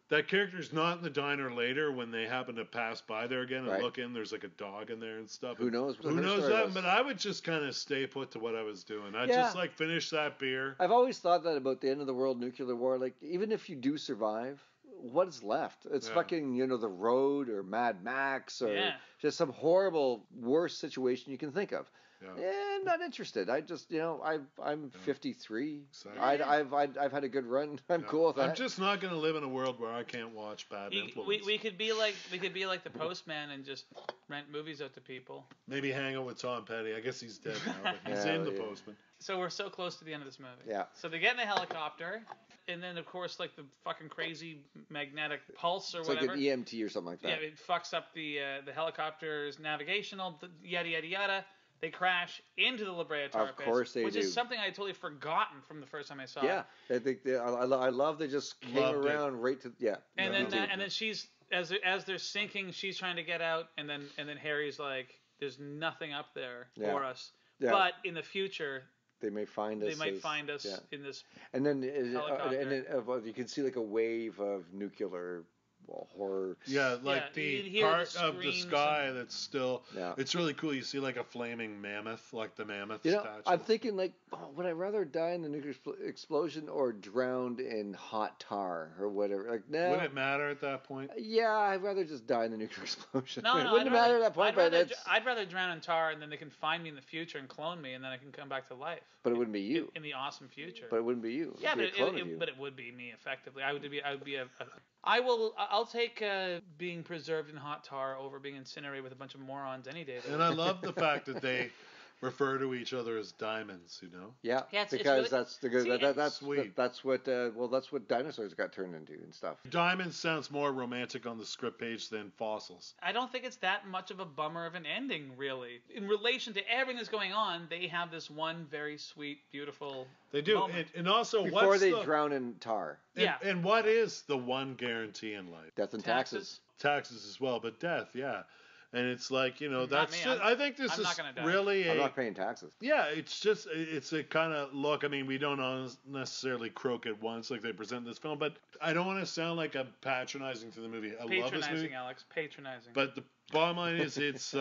That character's not in the diner later when they happen to pass by there again and look in. There's like a dog in there and stuff. Who knows? Who knows that? But I would just kind of stay put to what I was doing. I'd just like finish that beer. I've always thought that about the end of the world, nuclear war. Like, even if you do survive, what is left? It's fucking, The Road or Mad Max or just some horrible, worst situation you can think of. Not interested. I just, I'm 53. Exactly. I've had a good run. I'm cool with that. I'm just not going to live in a world where I can't watch bad influence. We could be like the Postman and just rent movies out to people. Maybe hang out with Tom Petty. I guess he's dead now, but he's in The Postman. So we're so close to the end of this movie. Yeah. So they get in a helicopter, and then of course like the fucking crazy magnetic pulse or whatever. It's like an EMT or something like that. Yeah, it fucks up the helicopter's navigational, yada yada yada. they crash into the La Brea tar Of pits, course they which do. is something I had totally forgotten from the first time I saw Yeah, it. I think I love they just came Loved it. around right to And me then too. she's as they're sinking, she's trying to get out, and then Harry's like, "There's nothing up there for us." Yeah. But in the future, they may find us. they might find us in this. And then helicopter. you can see like a wave of nuclear horror. Yeah, like Yeah, you the hear part the of the screams sky that's still. Yeah. It's really cool. You see like a flaming mammoth, like the mammoth You know, statue. I'm thinking like, would I rather die in the nuclear explosion or drowned in hot tar or whatever? Like, no. Would it matter at that point? Yeah, I'd rather just die in the nuclear explosion. No, it no, wouldn't matter at that point, I'd but rather, I'd rather drown in tar, and then they can find me in the future and clone me, and then I can come back to life. But it wouldn't be you. In the awesome future. But it wouldn't be you. Yeah, It'd but be a clone of you. but it would be me effectively. I would be I'll take being preserved in hot tar over being incinerated with a bunch of morons any day. And I love the fact that they refer to each other as diamonds. You know. Yeah, it's because really, that's that's sweet. That's what that's what dinosaurs got turned into and stuff. Diamonds sounds more romantic on the script page than fossils. I don't think it's that much of a bummer of an ending, really. In relation to everything that's going on, they have this one very sweet, beautiful. They do, moment. and also Before what's they the, drown in tar. Yeah. And what is the one guarantee in life? Death and taxes. Taxes as well, but death, yeah. And it's like, you know, Not that's me. just, I think this I'm is not gonna die. really I'm not paying taxes. yeah, it's a kind of look. I mean, we don't necessarily croak at once like they present this film, but I don't want to sound like I'm patronizing to the movie. I love this Patronizing, movie, Alex. Patronizing. but the bottom line is it's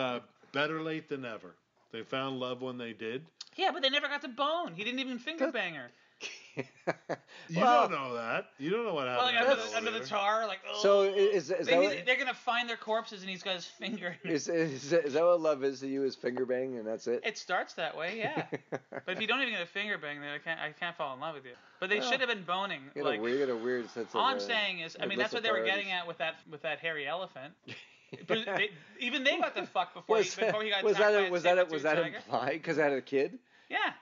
better late than never. They found love when they did. Yeah, but they never got to bone. He didn't even finger bang her. You don't know that. You don't know what Well, happened. like under the tar, like. Oh. So is that they're gonna find their corpses, and he's got his finger. is that what love is to you? Is finger bang and that's it? It starts that way, yeah. But if you don't even get a finger bang, then I can't fall in love with you. But they should have been boning. You Like, get a weird sense of. all I'm saying is, I mean, that's what they were getting at with that hairy elephant. Even they got the fuck before he got attacked by a was saber-toothed that tiger. implied because I had a kid? Yeah.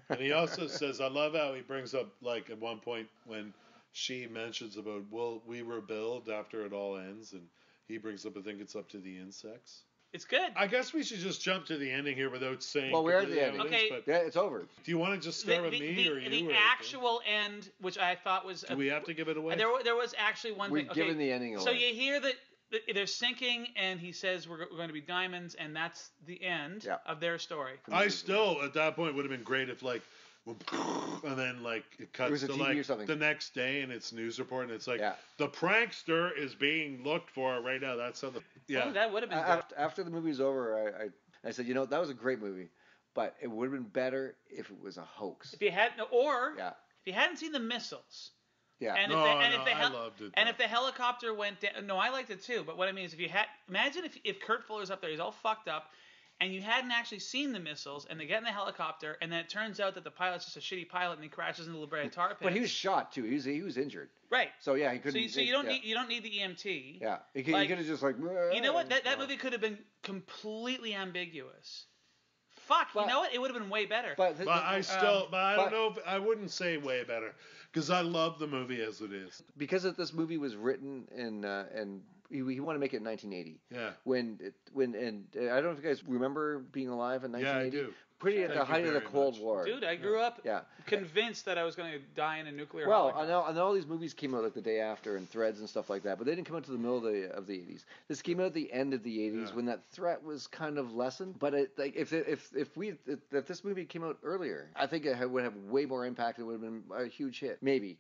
And he also says, I love how he brings up, like, at one point when she mentions about, well, we rebuild after it all ends, and he brings up, I think it's up to the insects. It's good. I guess we should just jump to the ending here without saying. Well, we're at the completely ending. how it Okay. is, but Yeah, it's over. do you want to just start with me or you? The or actual end, which I thought was. do we have to give it away? There was actually one We've thing. Okay, given the ending away. So you hear that they're sinking, and he says we're going to be diamonds, and that's the end of their story. I still, at that point, would have been great if, like, and then, like, it cuts was a to, TV or like, something. the next day, and it's news report, and it's like, Yeah. the prankster is being looked for right now. That's how the, yeah. Oh, that would have been good. After the movie was over, I said, that was a great movie, but it would have been better if it was a hoax. If you had, or Yeah. if you hadn't seen the missiles. Yeah. And I loved it. And if the helicopter went down, no, I liked it too. But what I mean is, imagine if Kurt Fuller's up there, he's all fucked up, and you hadn't actually seen the missiles, and they get in the helicopter, and then it turns out that the pilot's just a shitty pilot, and he crashes into the La Brea tar pits. But he was shot too. He was injured. Right. So yeah, he couldn't. So you don't need the EMT. Yeah. He could have just like. You know what? That movie could have been completely ambiguous. Fuck. You know what? It would have been way better. But I don't know. I wouldn't say way better because I love the movie as it is. Because this movie was written in and he wanted to make it in 1980. Yeah. When I don't know if you guys remember being alive in 1980. Yeah, I do. Pretty at the height of the Cold War. Dude, I grew up Yeah. convinced that I was going to die in a nuclear Well, holocaust. I know all these movies came out like the day after and Threads and stuff like that, but they didn't come out to the middle of the 80s. This came out at the end of the 80s when that threat was kind of lessened. But if this movie came out earlier, I think it would have way more impact. It would have been a huge hit, maybe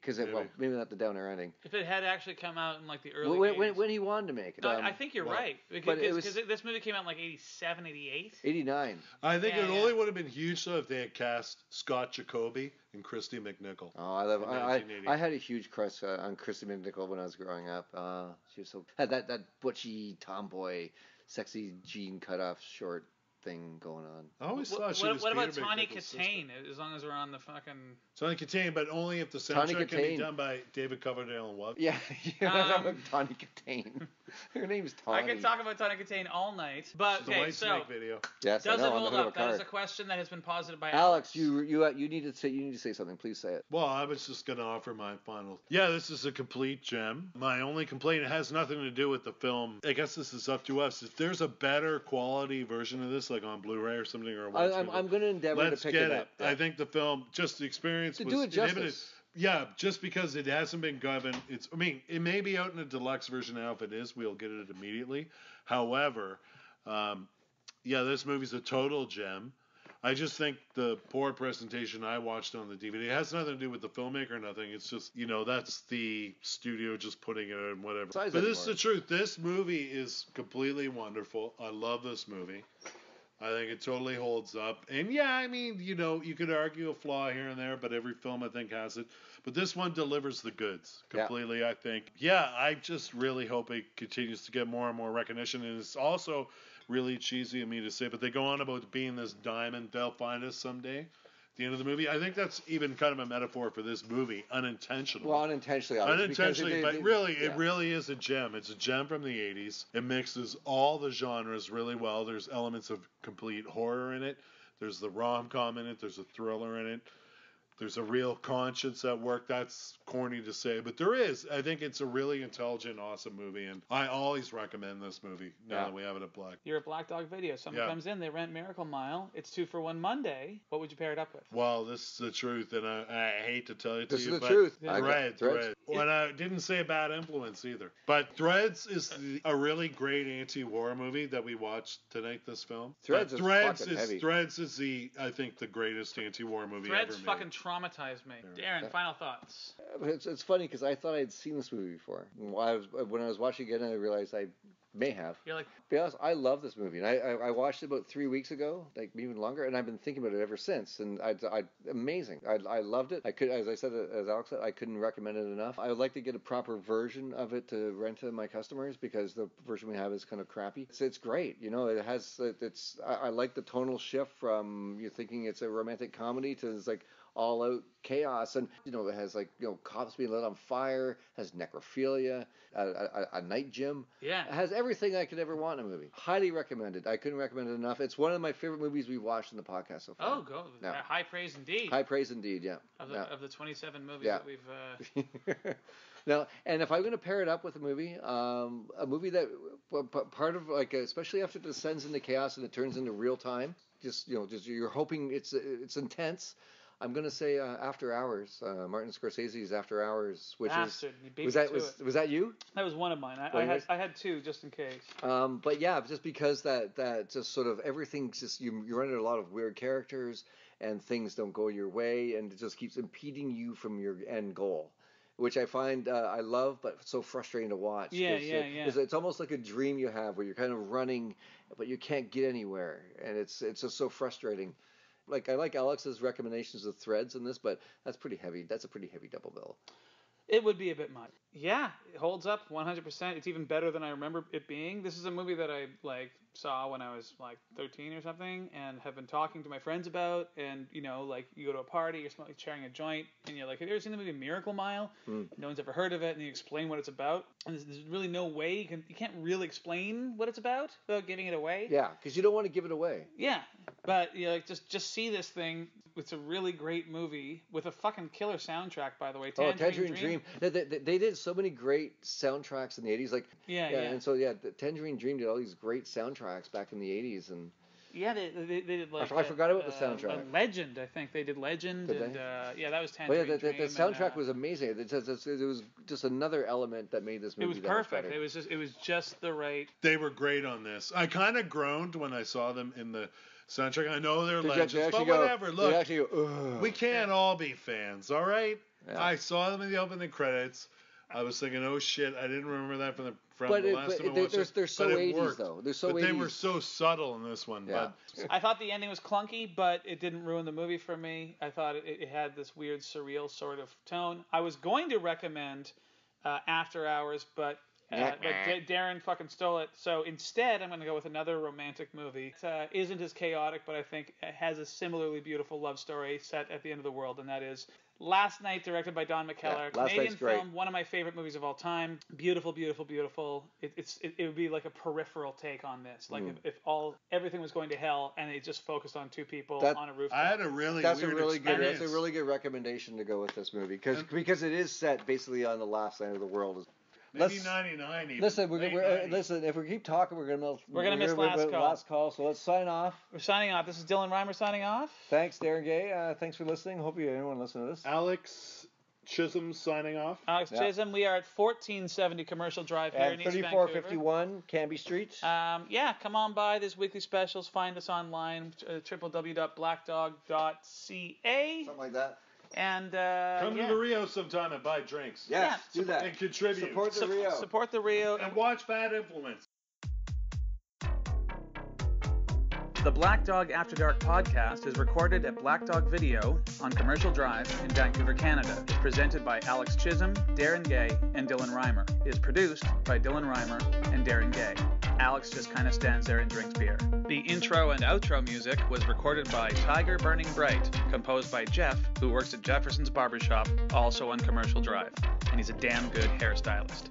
maybe not the downer ending. If it had actually come out in like the early When he wanted to make it. No, I think you're right. but it was- Because this movie came out in like 87, 88. 89. I think it only would have been huge though if they had cast Scott Jacoby and Christy McNichol. Oh, I had a huge crush on Christy McNichol when I was growing up. She was had that butchy tomboy, sexy jean cutoff short thing going on. I always thought she was What about Peter Tawny McNichol's Katane? As long as we're on the fucking. Tawny Katane, but only if the Tawny soundtrack can be Katane. done by David Coverdale and Webb. Yeah, Tawny Katane. Her name's I Tawny. could talk about Tawny Kitaen all night. But The okay, White so Snake video. Yes, I does know, it on the hold hood of a up? That is card. a question that has been posited by Alex, you need to say something. Please say it. Well, I was just going to offer my final. Yeah, this is a complete gem. My only complaint, it has nothing to do with the film. I guess this is up to us. If there's a better quality version of this, like on Blu-ray or something, or I'm going to endeavor to let's pick get it up. Yeah. I think the film, just the experience To was do it inhibited. justice. Yeah, just because it hasn't been given, it may be out in a deluxe version now. If it is, we'll get it immediately. However, this movie's a total gem. I just think the poor presentation I watched on the DVD, it has nothing to do with the filmmaker or nothing. It's just, that's the studio just putting it in whatever. But this is the truth. This movie is completely wonderful. I love this movie. I think it totally holds up. And yeah, I mean, you could argue a flaw here and there, but every film I think has it. But this one delivers the goods completely, I think. Yeah, I just really hope it continues to get more and more recognition. And it's also really cheesy of me to say, but they go on about being this diamond, they'll find us someday. At the end of the movie, I think that's even kind of a metaphor for this movie, unintentionally. Well, unintentionally, but really, it really is a gem. It's a gem from the 80s. It mixes all the genres really well. There's elements of complete horror in it. There's the rom-com in it. There's a thriller in it. There's a real conscience at work. That's corny to say, but there is. I think it's a really intelligent, awesome movie, and I always recommend this movie now that we have it at Black. You're at Black Dog Video. Someone comes in, they rent Miracle Mile. It's 2 for $1 Monday. What would you pair it up with? Well, this is the truth, and I hate to tell it to you, This is the but truth. Threads. Well, I didn't say a bad influence either. But Threads is a really great anti-war movie that we watched tonight. This film. Threads is heavy. Threads is I think the greatest anti-war movie Threads ever made. fucking traumatized me. Darren, final thoughts. It's funny because I thought I'd seen this movie before. When I was watching it again, I realized I may have. You're like, to be honest, I love this movie, and I watched it about 3 weeks ago, like even longer, and I've been thinking about it ever since. And amazing. I loved it. I could, as I said, as Alex said, I couldn't recommend it enough. I would like to get a proper version of it to rent to my customers because the version we have is kind of crappy. It's great. It has I like the tonal shift from you thinking it's a romantic comedy to it's like all out chaos, and it has cops being lit on fire, has necrophilia, a night gym. Yeah, it has everything I could ever want in a movie. Highly recommended. I couldn't recommend it enough. It's one of my favorite movies we've watched in the podcast so far. Oh, go high praise indeed. High praise indeed. Yeah. Of the 27 movies that we've. Now, and if I'm going to pair it up with a movie that part of especially after it descends into chaos and it turns into real time, just you're hoping it's intense. I'm gonna say After Hours, Martin Scorsese's After Hours, which was that you? That was one of mine. I had two just in case. But yeah, just because that just sort of everything just you run into a lot of weird characters and things don't go your way and it just keeps impeding you from your end goal, which I find I love, but so frustrating to watch. Yeah. It's almost like a dream you have where you're kind of running, but you can't get anywhere, and it's just so frustrating. I like Alex's recommendations of Threads in this, but that's pretty heavy. That's a pretty heavy double bill. It would be a bit much. Yeah, it holds up 100%. It's even better than I remember it being. This is a movie that I saw when I was 13 or something, and have been talking to my friends about. And you go to a party, you're sharing a joint, and you're like, "Have you ever seen the movie Miracle Mile?" No one's ever heard of it, and you explain what it's about. And there's really no way you can't really explain what it's about without giving it away. Yeah, because you don't want to give it away. Yeah, but just see this thing. It's a really great movie with a fucking killer soundtrack, by the way. Tangerine Dream. They did so many great soundtracks in the 80s. And so Tangerine Dream did all these great soundtracks back in the 80s, and yeah, they did I forgot about the soundtrack. Legend, I think they did Legend, that was Tangerine Dream. The soundtrack was amazing. It was just another element that made this movie. It was perfect. It was just the right. They were great on this. I kind of groaned when I saw them in the soundtrack. I know they're legends, but whatever. Look, we can't all be fans, all right? Yeah. I saw them in the opening credits. I was thinking, oh shit, I didn't remember that from the last time I watched it. They're so 80s though. They're so 80s. They were so subtle in this one. Yeah. But I thought the ending was clunky, but it didn't ruin the movie for me. I thought it had this weird, surreal sort of tone. I was going to recommend After Hours, but Darren fucking stole it. So instead, I'm going to go with another romantic movie. It isn't as chaotic, but I think it has a similarly beautiful love story set at the end of the world, and that is Last Night, directed by Don McKellar. Last Canadian Night's great. film, one of my favorite movies of all time. Beautiful, beautiful, beautiful. It would be like a peripheral take on this. Like if everything was going to hell and they just focused on two people on a rooftop. I had a really That's weird a really experience. good. That's a really good recommendation to go with this movie because it is set basically on the last night of the world. Maybe 99 even. Listen, listen. If we keep talking, we're gonna miss last call. So let's sign off. We're signing off. This is Dylan Reimer signing off. Thanks, Darren Gay. Thanks for listening. Hope anyone listen to this. Alex Chisholm signing off. Alex Chisholm. We are at 1470 Commercial Drive here in East Vancouver. 3451 Canby Street. Yeah, come on by. There's weekly specials. Find us online, www.blackdog.ca. Something like that. And come to the Rio sometime and buy drinks. Yes, do that. And contribute. Support the Rio. Support the Rio. And watch Bad Influence. The Black Dog After Dark podcast is recorded at Black Dog Video on Commercial Drive in Vancouver, Canada. It's presented by Alex Chisholm, Darren Gay, and Dylan Reimer. It is produced by Dylan Reimer and Darren Gay. Alex just kind of stands there and drinks beer. The intro and outro music was recorded by Tiger Burning Bright, composed by Jeff, who works at Jefferson's Barbershop, also on Commercial Drive. And he's a damn good hairstylist.